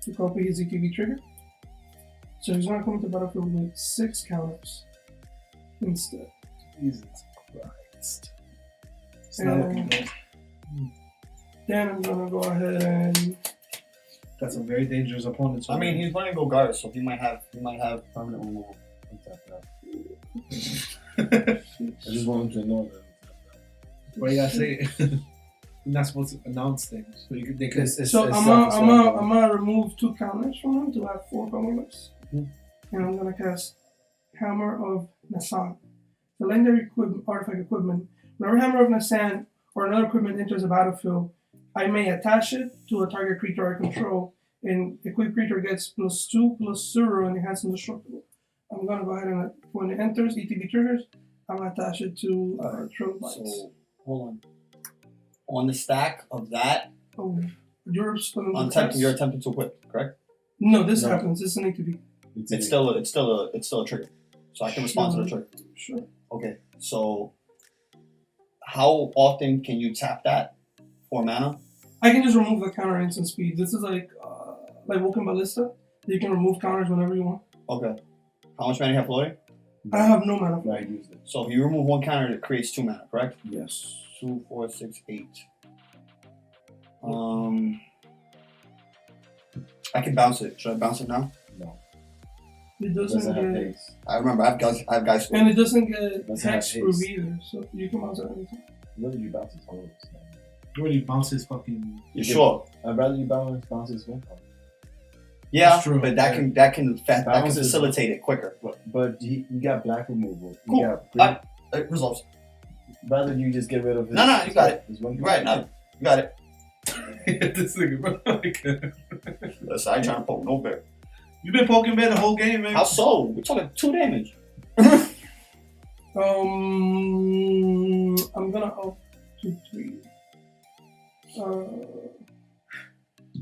Speaker 1: to copy his ETB trigger. So he's gonna come to the battlefield with 6 counters instead.
Speaker 5: Jesus Christ. It's not looking good.
Speaker 1: Then I'm gonna go ahead and
Speaker 5: Got some very dangerous opponents.
Speaker 4: I mean, he's running Golgari, so he might have permanent removal.
Speaker 3: I just wanted to know that.
Speaker 5: Why you gotta say it? You're not supposed to announce things. So you could, they could.
Speaker 1: so I'm gonna remove 2 counters from him to have 4 colorless.
Speaker 3: Mhm.
Speaker 1: And I'm gonna cast Hammer of Nassan. The legendary artifact equipment. Whenever Hammer of Nassan or another equipment enters the battlefield, I may attach it to a target creature I control, and equipped creature gets +2/+0 and it has indestructible. I'm gonna go ahead and when it enters ETB triggers, I'm gonna attach it to Trilobites.
Speaker 4: So hold on. On the stack of that,
Speaker 1: Oh, you're still
Speaker 4: you're attempting to whip, correct?
Speaker 1: No, this
Speaker 3: No.
Speaker 1: happens. This is an ETB.
Speaker 4: It's still a trigger, so I can respond to the trigger.
Speaker 1: Sure.
Speaker 4: Okay, so how often can you tap that for mana?
Speaker 1: I can just remove the counter instant speed. This is like Woken Ballista. You can remove counters whenever you want.
Speaker 4: Okay. How much mana you have floating?
Speaker 1: I have no mana.
Speaker 3: I used it.
Speaker 4: So if you remove 1 counter, it creates 2 mana, correct?
Speaker 3: Yes.
Speaker 4: 2, 4, 6, 8. I can bounce it. Should I bounce it now?
Speaker 3: No.
Speaker 1: It
Speaker 3: It
Speaker 1: doesn't
Speaker 3: doesn't have
Speaker 1: get,
Speaker 3: base.
Speaker 4: I remember I have guys.
Speaker 1: and it doesn't get
Speaker 3: Doesn't have
Speaker 1: hexproof
Speaker 3: haste.
Speaker 1: either. So you can bounce it anytime.
Speaker 3: What did you bounce his holes?
Speaker 5: You already bounces fucking.
Speaker 4: You sure?
Speaker 3: I'd rather you bounce his one card.
Speaker 4: Yeah,
Speaker 5: That's true.
Speaker 4: but that can
Speaker 3: Bounce is-
Speaker 4: facilitate it quicker.
Speaker 3: But you got black removal. You
Speaker 4: Cool.
Speaker 3: got green.
Speaker 4: It resolves.
Speaker 3: Rather you just get rid of his.
Speaker 4: No, you got it.
Speaker 3: his one
Speaker 4: You're
Speaker 3: card.
Speaker 4: right. No, you got it.
Speaker 5: This nigga, bro.
Speaker 4: Listen, I ain't trying to poke no bear.
Speaker 5: You've been poking bear the whole game, man.
Speaker 4: How so? We're talking 2 damage.
Speaker 1: I'm gonna up to 3.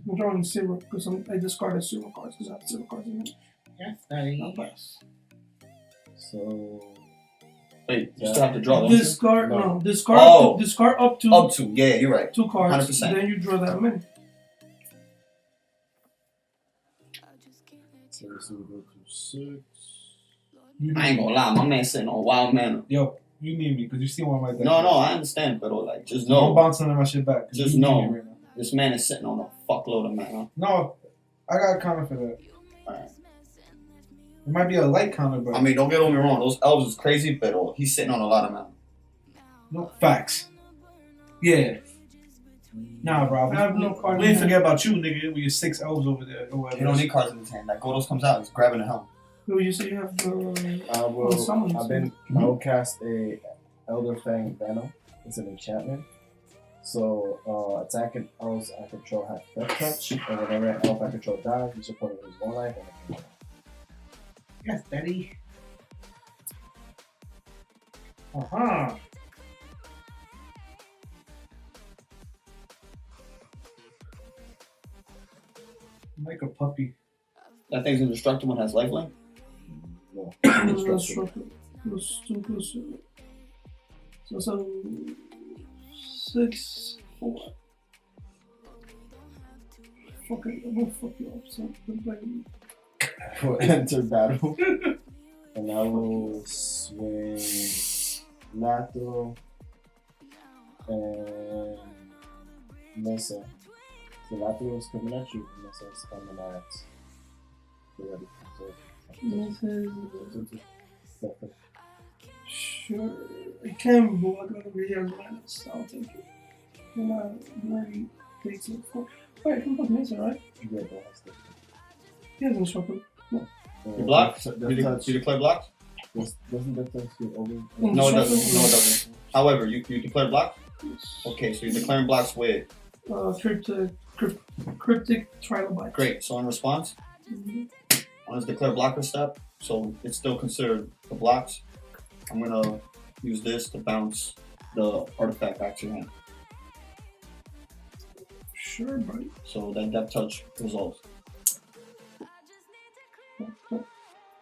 Speaker 1: I'm drawing 0 because I discarded 0 cards because I have 0 cards in it. I'll pass.
Speaker 3: So
Speaker 4: Wait, you still have to draw. Don't
Speaker 1: Discard
Speaker 3: No.
Speaker 1: discard
Speaker 4: Oh.
Speaker 1: discard up to
Speaker 4: you? Up to. Yeah, you're right.
Speaker 1: 2 cards.
Speaker 4: 100%.
Speaker 1: Then you draw that many.
Speaker 3: so this will go to 6.
Speaker 4: I ain't gonna lie, my man sitting on wild mana.
Speaker 5: Yo, you need me because you see one of my deck.
Speaker 4: No, I understand, but like, just
Speaker 5: I'm
Speaker 4: know
Speaker 5: bouncing on my shit back. 'cause
Speaker 4: Just
Speaker 5: you need
Speaker 4: know.
Speaker 5: me right now.
Speaker 4: this man is sitting on a fuckload of mana.
Speaker 5: No, I got a counter for that.
Speaker 4: Alright.
Speaker 5: It might be a light counter, but
Speaker 4: I mean, don't get me wrong, those elves is crazy, but he's sitting on a lot of mana.
Speaker 5: no facts. Yeah. Nah, bro.
Speaker 1: I have no card
Speaker 5: We
Speaker 1: in
Speaker 5: ain't
Speaker 1: hand.
Speaker 5: forget about you, nigga. We 6 elves over there. Or
Speaker 4: He don't need cards in his hand. That Godos comes out, he's grabbing the helm.
Speaker 1: So you say you have the
Speaker 3: I will.
Speaker 1: summons.
Speaker 3: I will cast a Elder Fang Venom. It's an enchantment. So attacking elves I control have death touch, and whenever an elf I control dies, you support lose 1 life and
Speaker 5: Yes, daddy. Uh-huh. I'm like a puppy.
Speaker 4: That thing's indestructible and has lifelink.
Speaker 3: no.
Speaker 1: Plus 2 plus 2. So 6, 4. Fuck it, I'm gonna fuck you up. So
Speaker 3: Will enter battle, and I will swing lateral and Mesa. So lateral is coming at you, Mesa is coming at. Get ready. So,
Speaker 1: sure, I can, but I'm gonna be here minus. I'll take it. And I already takes it for. Wait, I can put Mesa, right?
Speaker 3: yeah, that has to.
Speaker 1: He hasn't struck him.
Speaker 4: You block? You declare block?
Speaker 3: Doesn't that touch get over?
Speaker 4: No, it doesn't. No, it doesn't. However, you declare block? Okay, so you're declaring blocks with.
Speaker 1: Cryptic trilobite.
Speaker 4: Great. So in response, on his declare blocker step, so it's still considered the blocks. I'm gonna use this to bounce the artifact back to your hand.
Speaker 1: Sure, buddy.
Speaker 4: So that depth touch resolves.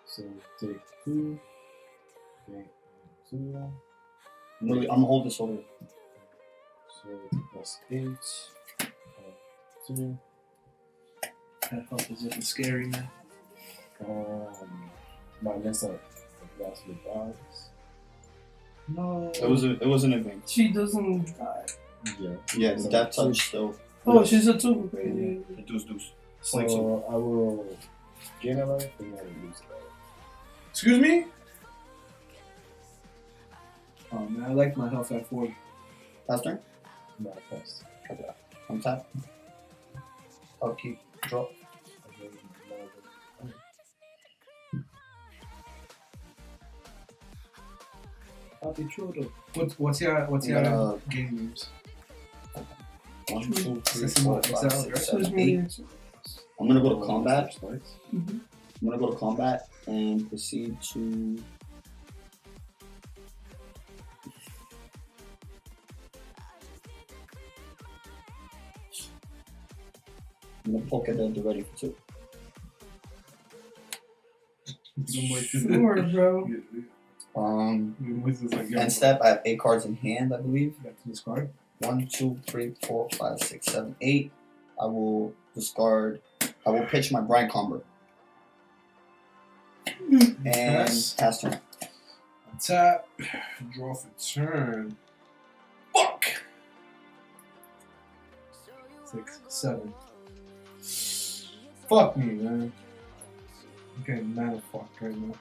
Speaker 3: So take 2. Take 2.
Speaker 4: I'm gonna hold this over here.
Speaker 3: So plus 8. 2.
Speaker 5: That help is looking scary, man.
Speaker 3: My mess up. That's with dogs.
Speaker 5: No.
Speaker 4: It wasn't in vain.
Speaker 1: She doesn't die.
Speaker 3: Yeah.
Speaker 4: Yeah, the depth touch still.
Speaker 1: Oh, she's a 2. Okay.
Speaker 4: The deuce.
Speaker 3: So I will gain a life and I will lose a life.
Speaker 5: Excuse me? Oh man, I like my health at 4.
Speaker 4: Last turn.
Speaker 3: Not fast.
Speaker 4: Okay. Untap. Upkeep. Drop.
Speaker 5: Happy children. What's your game names?
Speaker 4: 1, 2, 3,
Speaker 5: Sesame
Speaker 4: 4,
Speaker 5: Excel,
Speaker 4: 5, 6,
Speaker 5: right?
Speaker 4: 7, 8. I'm gonna go to combat.
Speaker 1: Mm-hmm.
Speaker 4: I'm gonna go to combat and proceed to. I'm gonna poke at the ready for 2.
Speaker 1: Sure, bro.
Speaker 4: End step. I have 8 cards in hand, I believe.
Speaker 5: Got to discard.
Speaker 4: 1, 2, 3, 4, 5, 6, 7, 8. I will discard. I will pitch my Brian Comber. And pass turn.
Speaker 5: Tap. Draw for turn. Fuck! 6, 7. Fuck me, man. I'm getting mad fuck right now.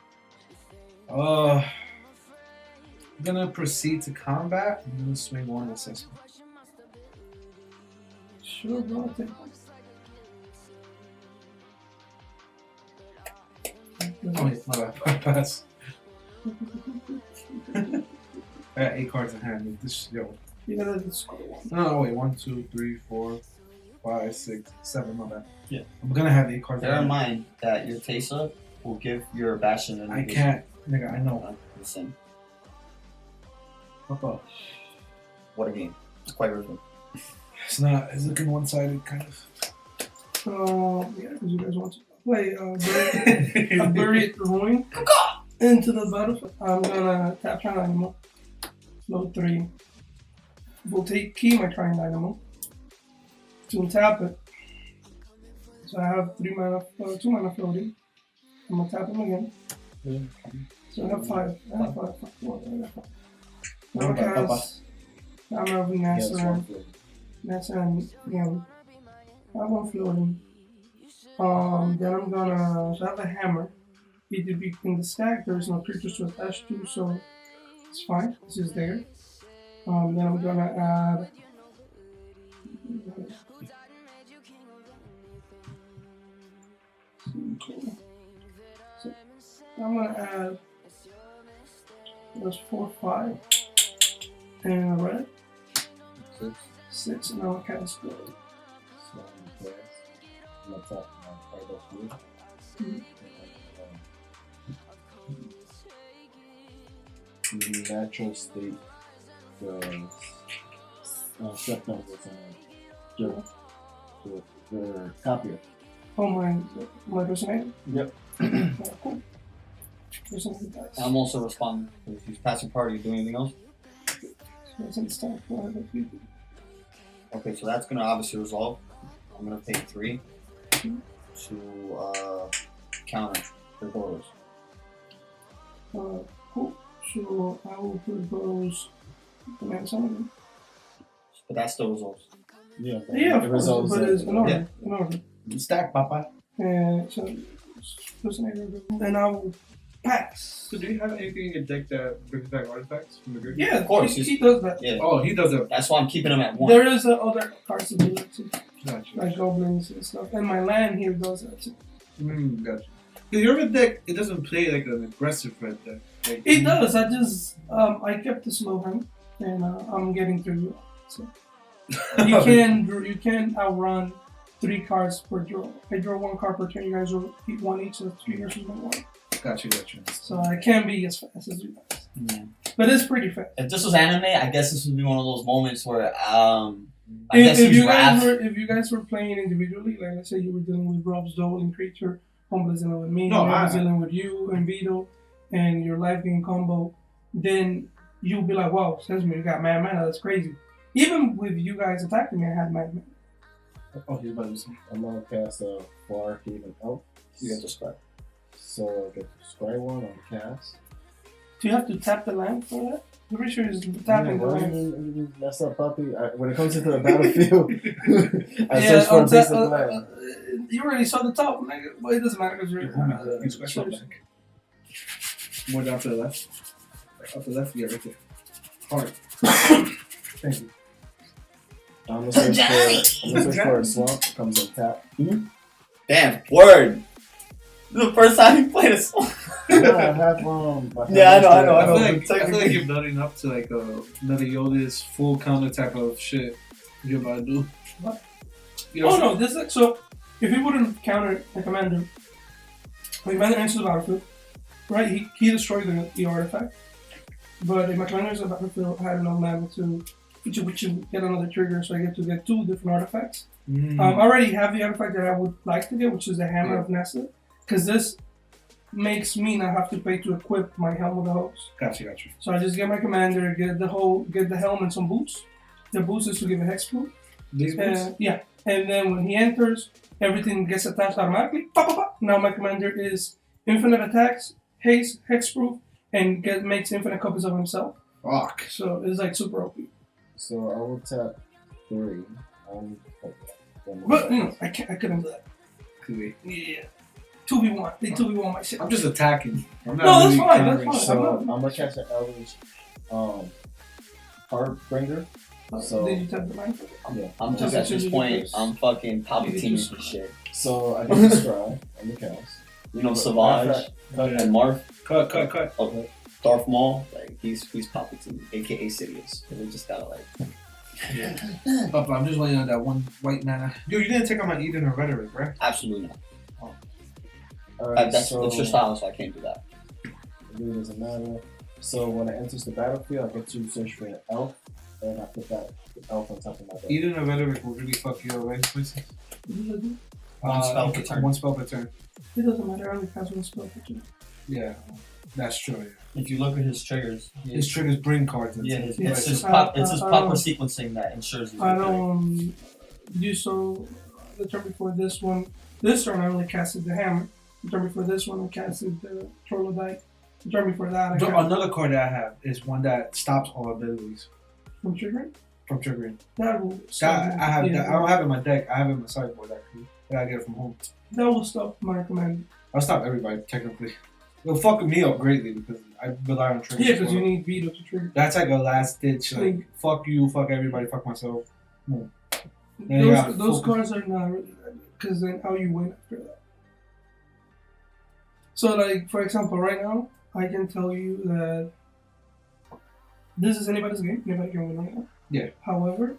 Speaker 5: I'm gonna proceed to combat. I'm gonna swing 1 assessment.
Speaker 1: Sure, bro. Take
Speaker 5: Oh, wait, my bad. Pass. I got 8 cards in hand. This, yo.
Speaker 1: You gotta discard 1.
Speaker 5: No, wait. 1, 2, 3, 4, 5, 6, 7. My bad.
Speaker 4: Yeah.
Speaker 5: I'm gonna have 8 cards
Speaker 4: Bear in mind that your Tesa will give your Bastion an
Speaker 5: I can't. Nigga, I know.
Speaker 4: Listen,
Speaker 5: Fuck off.
Speaker 4: what a game. It's quite rhythmic.
Speaker 5: It's not. It's looking one-sided, kind of.
Speaker 1: Yeah, because you guys want to play a buried ruin into the battlefield. I'm gonna tap Trian Dynamo. Load 3. We'll take key my Trian Dynamo to untap it. So I have 2 mana floating. I'm gonna tap him again. So I have 5. I have 5. Now I cast. I'm having Nasa and him. I have 1 floating. Then I'm gonna. So I have a hammer. BDB in the stack. There's no creatures to attach to, so it's fine. This is there. Then I'm gonna add. So I'm gonna add. There's 4, 5, and a red. 6 and I'll cast go.
Speaker 3: So I'm press. I'm gonna tap my right up here. The natural state, the step numbers on the copier.
Speaker 1: Oh, my resonator?
Speaker 3: Yep.
Speaker 1: Cool. Resonator dice.
Speaker 4: I'm also responding. If he's passing party, you doing anything else?
Speaker 1: Doesn't start for other people.
Speaker 4: Okay, so that's gonna obviously resolve. I'm gonna pay 3 to counter the Goros.
Speaker 1: Cool. So I will put those command summon.
Speaker 4: But that still resolves.
Speaker 3: Yeah.
Speaker 1: Yeah,
Speaker 3: it
Speaker 1: of course,
Speaker 3: resolves
Speaker 1: but
Speaker 3: it.
Speaker 1: it's in order. In order.
Speaker 5: Stack, Papa.
Speaker 1: So resonator. Then I will pass.
Speaker 5: So do you have anything in your deck that brings back artifacts from the grid?
Speaker 1: Yeah,
Speaker 4: Of course,
Speaker 1: He does that.
Speaker 4: Yeah.
Speaker 5: Oh, he does it.
Speaker 4: That's why I'm keeping him at 1.
Speaker 1: There is other cards to do that too,
Speaker 5: Gotcha.
Speaker 1: like goblins and stuff. And my land here does that too.
Speaker 5: Gotcha. Your red deck, it doesn't play like an aggressive red deck. Like,
Speaker 1: It does. I just I kept the slow hand, and I'm getting through. So you can outrun 3 cards per draw. I draw 1 card per turn. You guys draw 1 each, so 3 versus 1.
Speaker 5: Gotcha.
Speaker 1: So I can't be as fast as you guys.
Speaker 4: Yeah.
Speaker 1: But it's pretty fast.
Speaker 4: If this was anime, I guess this would be one of those moments where I guess he's wrath.
Speaker 1: If you guys were playing individually, like let's say you were dealing with Rob's Dolan creature, Homeless dealing with me, I was dealing with you and Vito, and your life game combo, then you'll be like, wow, Sesame, you got mad mana, that's crazy. Even with you guys attacking me, I had mad mana.
Speaker 5: Oh, he's about to say.
Speaker 3: I'm gonna cast a Far Haven Elf.
Speaker 4: You get to scrap.
Speaker 3: So I get to scry 1 on cast.
Speaker 1: Do you have to tap the land for that? I'm pretty sure it's tapping the land.
Speaker 3: Mess up, puppy. When it comes into the battlefield, I search for a piece of land.
Speaker 1: You already saw the top, nigga. Well, it doesn't matter because you're.
Speaker 5: You scratch up back. More down to the left. Up to the left, yeah, right there. Hard. Thank you.
Speaker 3: I'm gonna search for a swamp. Comes on tap.
Speaker 4: Damn, word. This is the first time he played a song.
Speaker 3: Yeah, I have
Speaker 4: Yeah, I know.
Speaker 5: I feel like you're building up to like another Yoda's full counter type of shit you're about to do.
Speaker 1: What?
Speaker 5: You know,
Speaker 1: Oh no, this is like, so if he wouldn't counter the commander, when commander enters the battlefield, right, he destroyed the artifact. But if my commander is in the battlefield, I had enough mana to which you get another trigger, so I get to get 2 different artifacts. I already have the artifact that I would like to get, which is the Hammer of Nessa, because this makes me not have to pay to equip my Helm of the Host.
Speaker 5: Gotcha.
Speaker 1: So I just get my commander, get the helm and some boots. The boots is to give a hexproof.
Speaker 5: These boots?
Speaker 1: Yeah, and then when he enters, everything gets attached automatically. Pop, pop, pop. Now my commander is infinite attacks, haste, hexproof, and makes infinite copies of himself.
Speaker 5: Fuck.
Speaker 1: So it's like super OP.
Speaker 3: So I will tap 3.
Speaker 1: But I couldn't do that.
Speaker 5: Could be.
Speaker 1: Yeah. 2v1. They 2v1 my shit.
Speaker 5: I'm just attacking. I'm not
Speaker 1: No, that's
Speaker 5: really
Speaker 1: fine.
Speaker 5: countering.
Speaker 1: That's
Speaker 3: So I'm gonna catch an Eldritch Heartbringer. So
Speaker 1: Did you tap the mind?
Speaker 3: yeah.
Speaker 4: I'm just at this point, I'm fucking Palpatine for shit.
Speaker 3: So I get to scry on the cast.
Speaker 4: You know, Savage and Marth.
Speaker 5: Cut.
Speaker 4: Okay. Darth Maul, like he's Palpatine, aka Sidious. So we just gotta like.
Speaker 5: Papa, I'm just waiting on that one white mana. Yo, you didn't take out my Eden or Rhetoric, right?
Speaker 4: Absolutely not.
Speaker 3: Alright,
Speaker 4: That's
Speaker 3: so
Speaker 4: it's your style, so I can't do that.
Speaker 3: it really doesn't matter. So when it enters the battlefield, I get to search for an elf, and I put that elf on top of my deck.
Speaker 5: Eden or Rhetoric will really fuck you up, right?
Speaker 4: One spell per turn.
Speaker 5: One spell per turn.
Speaker 1: It doesn't matter. I only cast 1 spell per turn.
Speaker 5: Yeah, that's true. Yeah.
Speaker 4: If you look at his triggers,
Speaker 5: His triggers bring cards.
Speaker 4: yeah,
Speaker 5: Into
Speaker 1: Yeah.
Speaker 4: it's his proper sequencing that ensures. he's
Speaker 1: I
Speaker 4: good.
Speaker 1: don't do so. The turn before this one, this turn I only casted the hammer. The turn before this one, I casted the Trollodyte. The turn before that, I casted
Speaker 5: Another card that I have is one that stops all abilities
Speaker 1: from triggering.
Speaker 5: from triggering.
Speaker 1: That will
Speaker 5: That,
Speaker 1: stop.
Speaker 5: I have. That, I don't have it in my deck. I have it in my sideboard actually. I gotta get it from home.
Speaker 1: That will stop my command.
Speaker 5: I'll stop everybody technically. It'll fuck me up greatly because I rely on triggers.
Speaker 1: Yeah, because you need Vito to trigger.
Speaker 5: That's like a last ditch. Like fuck you, fuck everybody, fuck myself. Yeah,
Speaker 1: Those cards are not really that good because then how you win after that. So, like for example, right now I can tell you that this is anybody's game. Anybody can win right now.
Speaker 5: Yeah.
Speaker 1: However,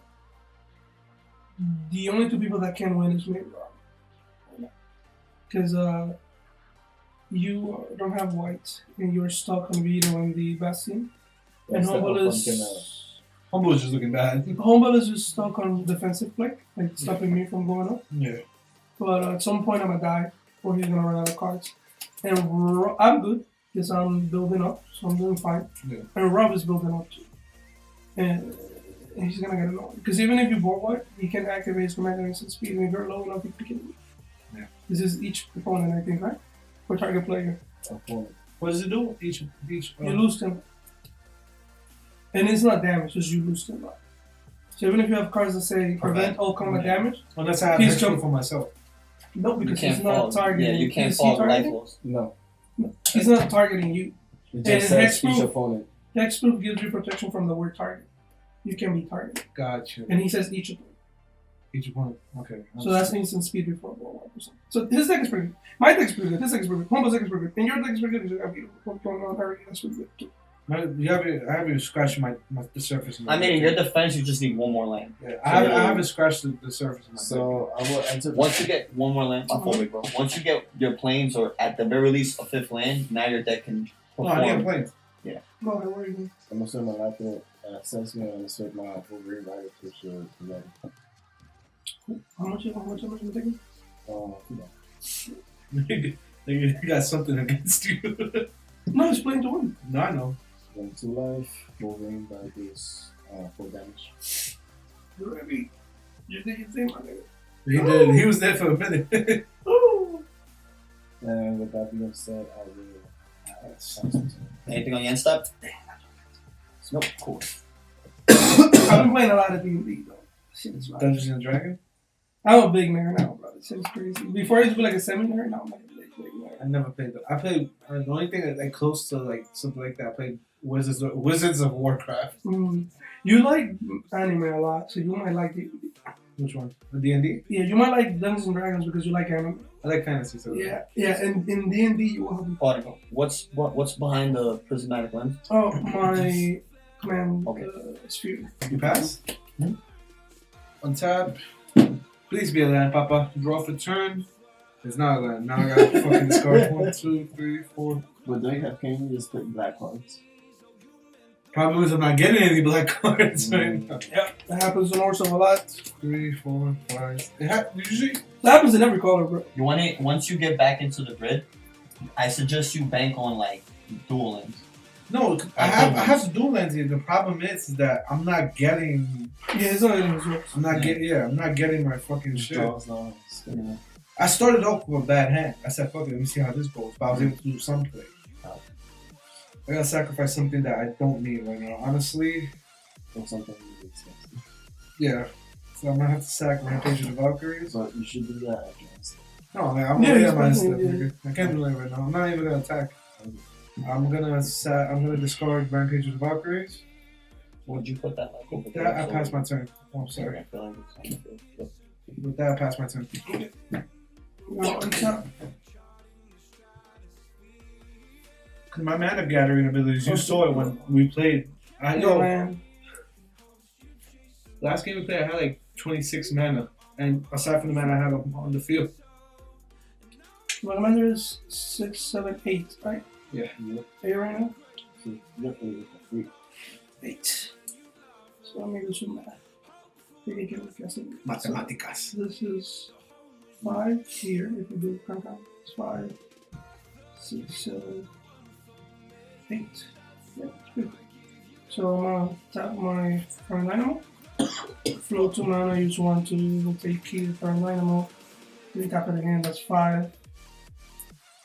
Speaker 1: The only two people that can win is me and Rob. Because you don't have white, and you're stuck on Vito and the Bastion. And
Speaker 3: That's the
Speaker 1: Humble
Speaker 3: upfront
Speaker 1: is...
Speaker 5: Humble is just looking bad.
Speaker 1: Humble is just stuck on defensive play, like stopping me from going up.
Speaker 5: Yeah.
Speaker 1: But at some point I'm gonna die, or he's gonna run out of cards. And I'm good, because I'm building up, so I'm doing fine.
Speaker 5: Yeah.
Speaker 1: And Rob is building up too. And he's gonna get annoyed. Because even if you board white, he can activate his commander instant speed, and if you're low enough, he can.
Speaker 5: Yeah.
Speaker 1: This is each opponent, I think, right? For target player.
Speaker 3: opponent.
Speaker 5: What does it do? Each.
Speaker 1: You lose 10. And it's not damage, just you lose 10. So even if you have cards that say prevent all combat damage,
Speaker 5: Unless I have
Speaker 1: He's
Speaker 5: extra
Speaker 1: jump-
Speaker 5: for myself.
Speaker 1: no,
Speaker 2: You
Speaker 1: because
Speaker 2: can't
Speaker 1: he's not
Speaker 2: fall.
Speaker 1: targeting.
Speaker 2: Yeah, you can't
Speaker 1: Is he
Speaker 2: fall life
Speaker 1: targeting?
Speaker 2: loss.
Speaker 3: No,
Speaker 1: He's not targeting you.
Speaker 3: it
Speaker 1: And
Speaker 3: just
Speaker 1: next
Speaker 3: says each
Speaker 1: move-
Speaker 3: opponent.
Speaker 1: Hexproof gives you protection from the word target. You can be targeted.
Speaker 5: Gotcha.
Speaker 1: And he says each opponent.
Speaker 5: Each opponent. Okay.
Speaker 1: So that's instant speed before ball 1%. So his deck is pretty good. My deck's pretty good. His deck is pretty good. Humble's deck is pretty good. And your deck is pretty good. You got what's going on already. That's pretty good too.
Speaker 5: I haven't scratched the surface. Of my
Speaker 2: I mean, in your defense, you just need one more land.
Speaker 5: Yeah, I haven't scratched the surface of my
Speaker 3: So I will enter.
Speaker 2: Once you get one more land, bro. Once you get your planes, or at the very least a fifth land, now your deck can
Speaker 5: deck. No, I need a
Speaker 2: perform.
Speaker 5: plane.
Speaker 1: No, where are you?
Speaker 3: I'm gonna swim my laptop. Sense me. I'm gonna swim my Wolverine rider picture.
Speaker 1: How much am I taking?
Speaker 5: You got something against you.
Speaker 1: No, he's playing to win.
Speaker 5: No, I know.
Speaker 3: Then 2 life. Wolverine by this 4 damage.
Speaker 1: You're ready. You did your thing, my nigga.
Speaker 5: He did. He was there for a minute.
Speaker 1: Ooh.
Speaker 3: And with that being said, I will.
Speaker 2: Anything on your end step? Nope. Cool.
Speaker 1: I've been playing a lot of D&D though. Shit is right.
Speaker 5: Dungeons and Dragons.
Speaker 1: I'm a big nigga now, bro. This shit is crazy. Before I used to be like a semi-nerd, now I'm like a big nerd.
Speaker 5: I never played that. I played the only thing that like close to like something like that. I played Wizards of Warcraft.
Speaker 1: You like anime a lot, so you might like D&D.
Speaker 5: Which one? The D&D.
Speaker 1: Yeah, you might like Dungeons and Dragons because you like anime.
Speaker 5: I like fantasy. So
Speaker 1: Yeah, and in D&D you will have.
Speaker 2: Pardon. What's behind the prismatic lens?
Speaker 1: Oh, my command
Speaker 2: Okay.
Speaker 1: sphere.
Speaker 5: You pass.
Speaker 2: Hmm?
Speaker 5: Untap. Please be a land, Papa. Draw for turn. It's not a land. Now I gotta fucking discard 1, 2, 3, 4.
Speaker 3: But do you have can you just pick black cards?
Speaker 5: Problem is I'm not getting any black cards right now.
Speaker 1: Yeah, that happens in Orso a lot.
Speaker 5: 3, 4, 5. Usually.
Speaker 1: That happens in every color, bro.
Speaker 2: You want it once you get back into the grid. I suggest you bank on like dual lands.
Speaker 5: No, I have dual lands here. The problem is that I'm not getting.
Speaker 1: Yeah, it's not even results.
Speaker 5: I'm not getting my fucking shit.
Speaker 3: Draws now.
Speaker 2: Yeah.
Speaker 5: I started off with a bad hand. I said, fuck it, let me see how this goes. But I was able to do some play. I gotta sacrifice something that I don't need right now. Honestly,
Speaker 3: Or something really expensive.
Speaker 5: yeah. So I'm gonna have to sack Rampage of the Valkyries.
Speaker 3: So you should do that against.
Speaker 5: No, man, I'm
Speaker 1: Yeah,
Speaker 5: gonna
Speaker 1: it's
Speaker 5: get my
Speaker 1: fine,
Speaker 5: stuff,
Speaker 1: yeah.
Speaker 5: nigga. I can't do that right now. I'm not even gonna attack. I'm gonna discard Rampage of the Valkyries.
Speaker 2: Would you put that like over
Speaker 5: With
Speaker 2: there?
Speaker 5: that, I
Speaker 2: So-
Speaker 5: pass my turn. Oh, I'm
Speaker 2: Sorry,
Speaker 5: sorry.
Speaker 2: I feel like it's on the field. Yep.
Speaker 5: With that, I pass my turn.
Speaker 1: No, it's not.
Speaker 5: Cause my mana gathering abilities, you
Speaker 1: Okay.
Speaker 5: saw it when we played. I
Speaker 1: Yo,
Speaker 5: know.
Speaker 1: man.
Speaker 5: Last game we played, I had like 26 mana, and aside from the mana I had on the field.
Speaker 1: My commander is 6, 7, 8, right?
Speaker 5: Yeah.
Speaker 1: 8 right now?
Speaker 3: So you have to look for free.
Speaker 1: 8. So let me do some math. Maybe get with guessing.
Speaker 5: Matemáticas.
Speaker 1: This is 5 here, if you do count down. It's 5, 6, 7, 8. Yeah, it's good. So I'm gonna tap my current animal. Flow 2 mana, use 1 to take key to current animal. Then tap it again, that's 5.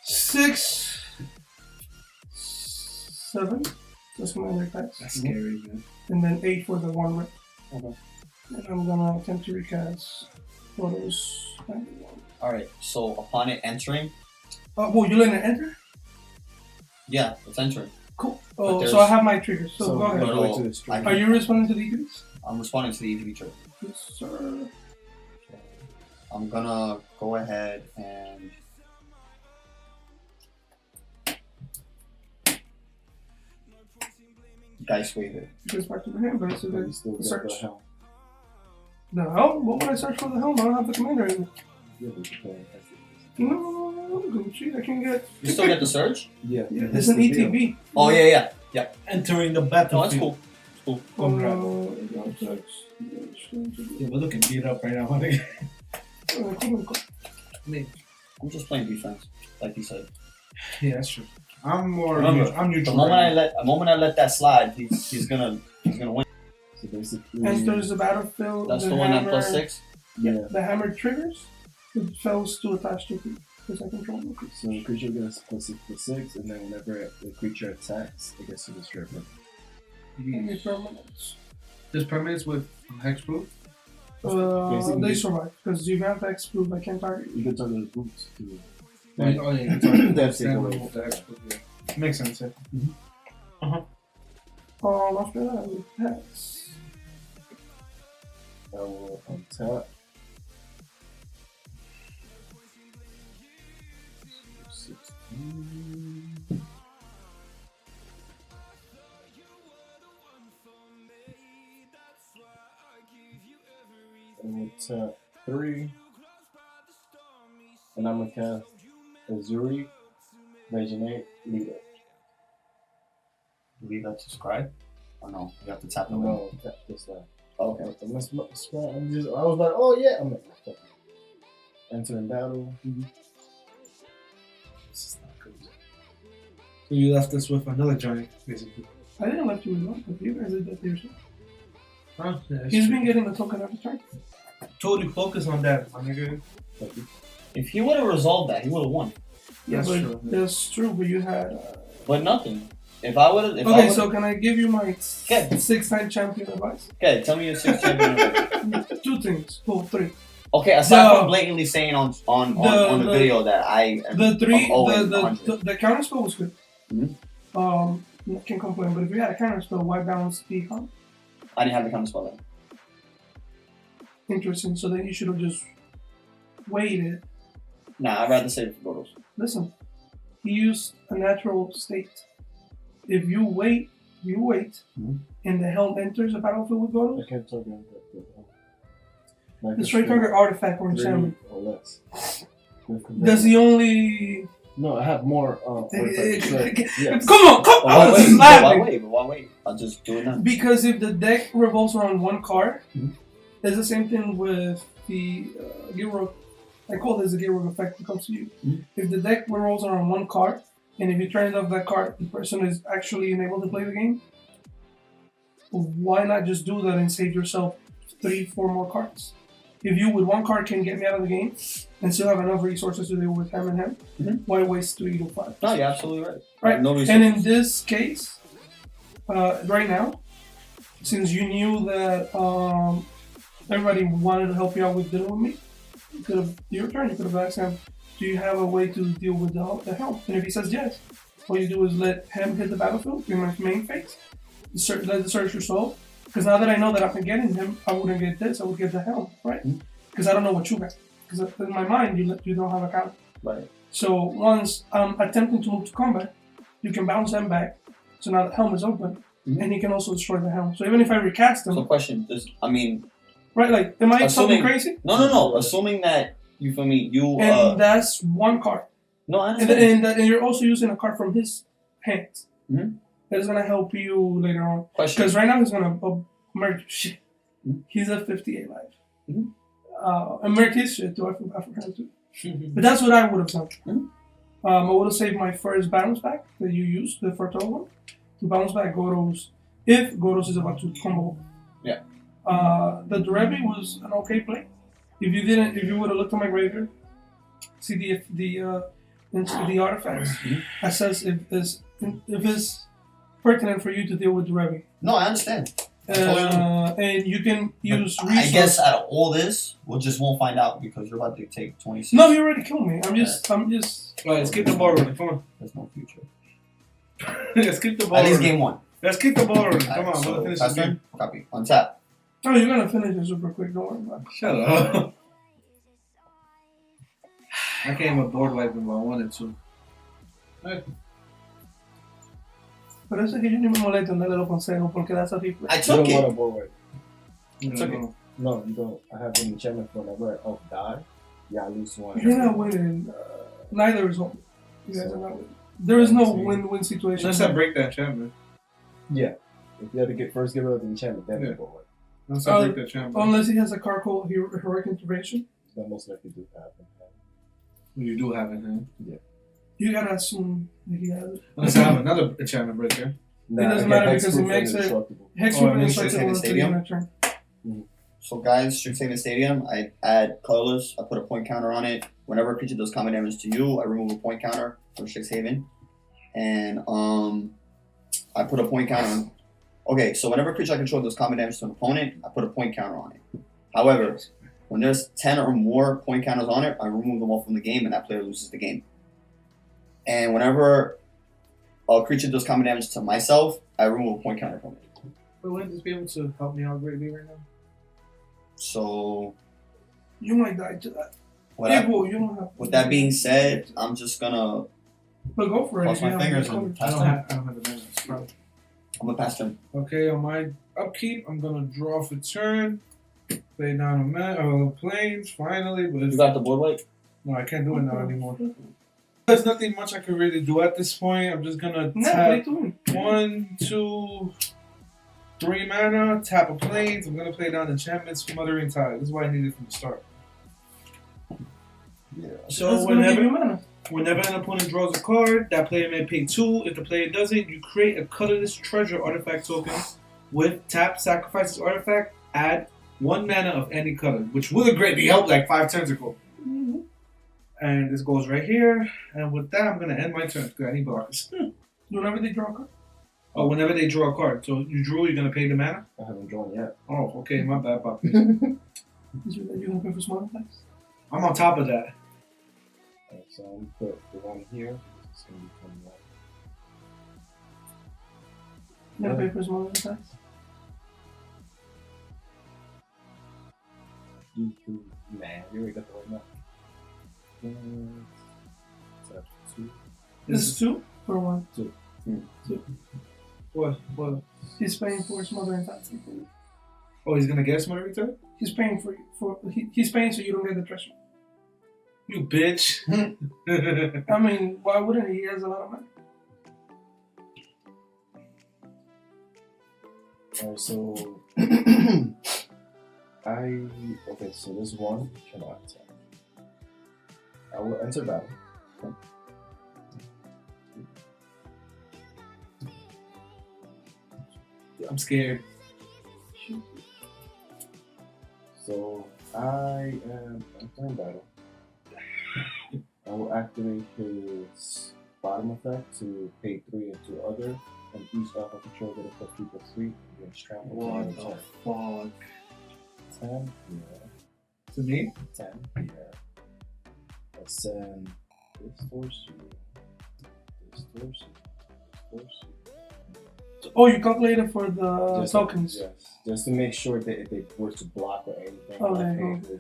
Speaker 1: 6, 7. That's commander attacks.
Speaker 5: That's scary, man.
Speaker 1: And then 8 for the 1 rip.
Speaker 2: Okay.
Speaker 1: And I'm gonna attempt to recast photos.
Speaker 2: All right. So upon it entering,
Speaker 1: Oh, you letting it enter?
Speaker 2: yeah, it's entering.
Speaker 1: Cool.
Speaker 2: But
Speaker 1: Oh,
Speaker 2: there's-
Speaker 1: so I have my triggers. So, go ahead.
Speaker 2: no,
Speaker 3: Going to the stream.
Speaker 1: Are you responding to the EVs?
Speaker 2: I'm responding to the ETB trigger.
Speaker 1: Yes, sir.
Speaker 2: I'm gonna go ahead and dice wave it.
Speaker 1: It goes back to my hand, but it's
Speaker 3: But you still
Speaker 1: a
Speaker 3: get
Speaker 1: search.
Speaker 3: the helm.
Speaker 1: The helm? What would I search for the helm? I don't have the commander anymore.
Speaker 3: Yeah, but you can.
Speaker 1: No, Gucci. I can get.
Speaker 4: You still get the surge?
Speaker 3: Yeah.
Speaker 1: Yeah, it's an ETB.
Speaker 4: Oh yeah.
Speaker 5: Entering the
Speaker 4: No,
Speaker 5: battlefield.
Speaker 4: that's cool. It's cool.
Speaker 5: Yeah, we're looking beat up right now. My nigga.
Speaker 4: I'm just playing defense, like you said.
Speaker 5: Yeah, that's true. I'm more.
Speaker 4: Remember,
Speaker 5: I'm
Speaker 4: The
Speaker 5: neutral.
Speaker 4: moment I let that slide, he's gonna win.
Speaker 3: So basically,
Speaker 1: Enters the battlefield.
Speaker 4: That's
Speaker 1: the
Speaker 4: the one at
Speaker 1: hammer,
Speaker 4: +6.
Speaker 3: yeah.
Speaker 1: The hammer triggers. It fails to attach to it because I control the creature.
Speaker 3: So the creature gets +6/+6, and then whenever the creature attacks, it gets to destroy it.
Speaker 1: Any permanents.
Speaker 5: Just permanents with hexproof.
Speaker 3: Basically,
Speaker 1: They survive because you have X-proof. I can't target you.
Speaker 3: You can target the boots too.
Speaker 5: Oh yeah,
Speaker 3: That's take away.
Speaker 5: the hexproof. Yeah. Makes sense. Yeah.
Speaker 1: After that, we pass.
Speaker 3: I will untap. 16. I will tap 3. And I'm gonna cast Azuri, Reginate, Leader.
Speaker 4: Leave that to scribe? Or no? You have to tap the win.
Speaker 3: No, tap this time.
Speaker 4: Okay.
Speaker 3: I was like, oh yeah, I'm like, fuck. Enter in battle. This is not good.
Speaker 5: So you left us with another giant, basically.
Speaker 1: I didn't let you know, but you guys did that to yourself.
Speaker 5: Huh? Yeah, that's
Speaker 1: He's
Speaker 5: true.
Speaker 1: been getting the token every turn.
Speaker 5: Totally focus on that, my nigga.
Speaker 4: If he would have resolved that, he would have won.
Speaker 1: Yeah,
Speaker 5: That's
Speaker 1: but
Speaker 5: true.
Speaker 1: that's true. But you had.
Speaker 4: But nothing. If I would have.
Speaker 1: Okay, so can I give you my
Speaker 4: Okay.
Speaker 1: 6-time champion advice?
Speaker 4: Okay, tell me your 6 champion.
Speaker 1: 2 things. Oh, 3.
Speaker 4: Okay, aside
Speaker 1: The-
Speaker 4: from blatantly saying on the
Speaker 1: the-
Speaker 4: video that I am
Speaker 1: The 3,
Speaker 4: I'm
Speaker 1: the counter spell was good.
Speaker 4: Mhm.
Speaker 1: I can't complain. But if you had a counter spell, why balance the con?
Speaker 4: I didn't have the counter spell then.
Speaker 1: Interesting. So then you should have just waited.
Speaker 4: Nah, I'd rather save it for Godos.
Speaker 1: Listen, he used a natural state. If you wait,
Speaker 4: Mhm.
Speaker 1: and the helm enters the battlefield with
Speaker 3: I
Speaker 1: Godos,
Speaker 3: can't target like
Speaker 1: the straight target artifact or
Speaker 3: 3
Speaker 1: enchantment.
Speaker 3: or less.
Speaker 1: That's the only.
Speaker 3: No, I have more. Artifacts. Yes.
Speaker 1: Come on!
Speaker 4: Why wait?
Speaker 1: Laughing.
Speaker 4: Why wait? I'll just do it now.
Speaker 1: Because if the deck revolves around one card,
Speaker 4: Mhm.
Speaker 1: it's the same thing with the Gilroy. I call this the Gilroy effect when it comes to you.
Speaker 4: Mhm.
Speaker 1: If the deck revolves around one card, and if you turn off that card, the person is actually unable to play the game, why not just do that and save yourself 3-4 more cards? If you with one card can get me out of the game and still have enough resources to deal with him and him,
Speaker 4: Mhm.
Speaker 1: why waste 3 to 5?
Speaker 4: No, you're absolutely right.
Speaker 1: Right.
Speaker 4: No
Speaker 1: And
Speaker 4: reason.
Speaker 1: in this case, right now, since you knew that everybody wanted to help you out with dealing with me, you could have your turn. You could have asked him, "Do you have a way to deal with the help?" And if he says yes, all you do is let him hit the battlefield in my main phase. Let the search resolve. Because now that I know that I'm getting him, I wouldn't get this. I would get the help, right? Because I don't know what you got. Because in my mind, you don't have a counter.
Speaker 4: Right.
Speaker 1: So once I'm attempting to move to combat, you can bounce him back. So now the helm is open, and he can also destroy the helm. So even if I recast him,
Speaker 4: So question is,
Speaker 1: right? Like, am I
Speaker 4: Assuming-
Speaker 1: talking crazy?
Speaker 4: no. Assuming that you feel me, you
Speaker 1: And that's one card,
Speaker 4: no, I
Speaker 1: and,
Speaker 4: understand.
Speaker 1: and you're also using a card from his hands.
Speaker 4: Mhm.
Speaker 1: That is gonna help you later on.
Speaker 4: Question.
Speaker 1: Because right now he's gonna merge shit.
Speaker 4: Mhm.
Speaker 1: He's at 58 life.
Speaker 4: Mhm.
Speaker 1: And merge his shit too. I forgot him too. But that's what I would have done.
Speaker 4: Mhm.
Speaker 1: I would have saved my first bounce back that you used, the fertile one, to bounce back Godos if Godos is about to combo.
Speaker 4: Yeah.
Speaker 1: The Derevi was an okay play. If you would have looked at my graveyard, see the artifacts, assess if it's pertinent for you to deal with Derevi.
Speaker 4: No, I understand.
Speaker 1: And you can use
Speaker 4: But
Speaker 1: resources.
Speaker 4: I guess out of all this, we just won't find out because you're about to take 26.
Speaker 1: No, you already killed me. I'm just.
Speaker 5: Alright, let's keep the ball rolling. Come on.
Speaker 4: There's no future.
Speaker 5: Let's keep the ball
Speaker 4: At least
Speaker 5: rolling.
Speaker 4: game 1.
Speaker 5: Let's keep the ball rolling. Come
Speaker 4: Alright,
Speaker 5: on,
Speaker 4: so
Speaker 5: we'll finish
Speaker 4: that's
Speaker 5: this game.
Speaker 4: done. Copy. On tap.
Speaker 1: Oh, you're gonna finish it super quick. Don't worry about it.
Speaker 5: Shut up. I came with board wiping if I wanted to.
Speaker 1: Por eso es que yo ni me molesto en darle los consejos porque that's how people.
Speaker 4: I
Speaker 3: You
Speaker 4: took
Speaker 3: don't
Speaker 4: it.
Speaker 3: want a board wipe.
Speaker 5: No,
Speaker 4: It's okay.
Speaker 5: no.
Speaker 3: No, you don't. I have an enchantment for whenever an elf die. Yeah, I lose one.
Speaker 1: You're not winning. Neither is one. You guys are not winning. There is no win-win situation.
Speaker 5: Unless I break that enchantment.
Speaker 3: Yeah. If you have to get rid of the enchantment, then
Speaker 5: Yeah.
Speaker 3: you go away.
Speaker 5: Unless I break that enchantment.
Speaker 1: Unless he has a card called Heroic Intervention.
Speaker 3: That most likely do happen.
Speaker 5: You do have it, huh?
Speaker 3: Yeah.
Speaker 1: You gotta assume that he has it.
Speaker 5: Unless I have another enchantment breaker.
Speaker 1: It doesn't matter because he makes it. Hexproof and indestructible until the end of turn.
Speaker 4: So guys, Strixhaven Stadium, I add colorless, I put a point counter on it. Whenever a creature does combat damage to you, I remove a point counter from Strixhaven. And I put a point counter on. Okay, so whenever a creature I control does combat damage to an opponent, I put a point counter on it. However, when there's 10 or more point counters on it, I remove them all from the game and that player loses the game. And whenever a creature does combat damage to myself, I remove a point counter from it.
Speaker 5: But wouldn't this be able to help me out greatly right now?
Speaker 4: So
Speaker 1: You might die to that. You don't have.
Speaker 4: with that being said, I'm just gonna
Speaker 1: But go for it.
Speaker 4: cross
Speaker 1: if you
Speaker 4: my
Speaker 1: have
Speaker 4: fingers
Speaker 1: the
Speaker 4: and
Speaker 1: color.
Speaker 4: pass
Speaker 5: I
Speaker 4: turn.
Speaker 5: don't have the mana. It's probably-
Speaker 4: I'm gonna pass turn.
Speaker 5: Okay, on my upkeep, I'm gonna draw for turn. Play down planes, finally, but
Speaker 3: You got the board wipe?
Speaker 5: no, I can't do it now anymore. There's nothing much I can really do at this point. I'm just gonna
Speaker 1: No, play
Speaker 5: tap
Speaker 1: two.
Speaker 5: 1, 2, 3 mana, tap a planes. I'm gonna play down enchantments from Mothering Tide. This is what I needed from the start.
Speaker 3: Yeah.
Speaker 5: So
Speaker 1: That's gonna give you mana.
Speaker 5: whenever an opponent draws a card, that player may pay 2. If the player doesn't, you create a colorless treasure artifact token with tap, sacrifice this artifact, add 1 mana of any color, which would have greatly helped like 5 turns ago.
Speaker 1: Mm-hmm.
Speaker 5: And this goes right here. And with that, I'm going to end my turn because I need blockers.
Speaker 1: Whenever they draw a card.
Speaker 5: Oh, whenever they draw a card. So you drew, you're going to pay the mana?
Speaker 3: I haven't drawn yet.
Speaker 5: Oh, okay, my bad, Poppy.
Speaker 1: Is it that you're gonna pay for small attacks?
Speaker 5: I'm on top of that.
Speaker 3: Alright, so I'm gonna put the one here. It's gonna be 21.
Speaker 1: You gotta pay for small attacks?
Speaker 3: Man, you already got the right number. So 2.
Speaker 1: This is 2 or 1?
Speaker 3: 2.
Speaker 5: What?
Speaker 1: He's paying for smothering attacks.
Speaker 5: Oh, he's going to get Smother Return?
Speaker 1: He's paying he's paying so you don't get the treasure.
Speaker 5: You bitch.
Speaker 1: I mean, why wouldn't he? He has a lot of money.
Speaker 3: Alright, so okay, so this one cannot attack. I will enter battle. Okay.
Speaker 5: I'm scared.
Speaker 3: So I am entering battle. I will activate his bottom effect to pay 3 and 2 other, and each alpha control get a +3/+3 against trample.
Speaker 5: What the fuck?
Speaker 3: 10 here,
Speaker 5: To me?
Speaker 3: 10 here. I send this force you, this force you, this force you.
Speaker 1: Oh, you calculated for the tokens.
Speaker 3: Yes, just to make sure that if they were to block or anything,
Speaker 1: Oh,
Speaker 3: I
Speaker 1: there
Speaker 3: pay
Speaker 1: you
Speaker 3: with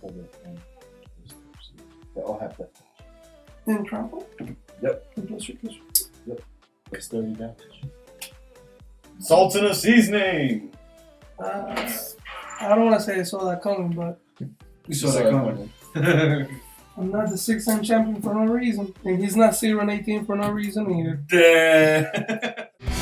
Speaker 3: for the and this force you. They all have that.
Speaker 1: In trample?
Speaker 3: Yep.
Speaker 1: And +3/+3.
Speaker 3: It's 30 damage.
Speaker 4: Salt in a seasoning.
Speaker 1: I don't want to say I saw that coming, but
Speaker 5: You saw that coming.
Speaker 1: I'm not the 6-time champion for no reason. And he's not 0-18 for no reason either.
Speaker 5: Damn.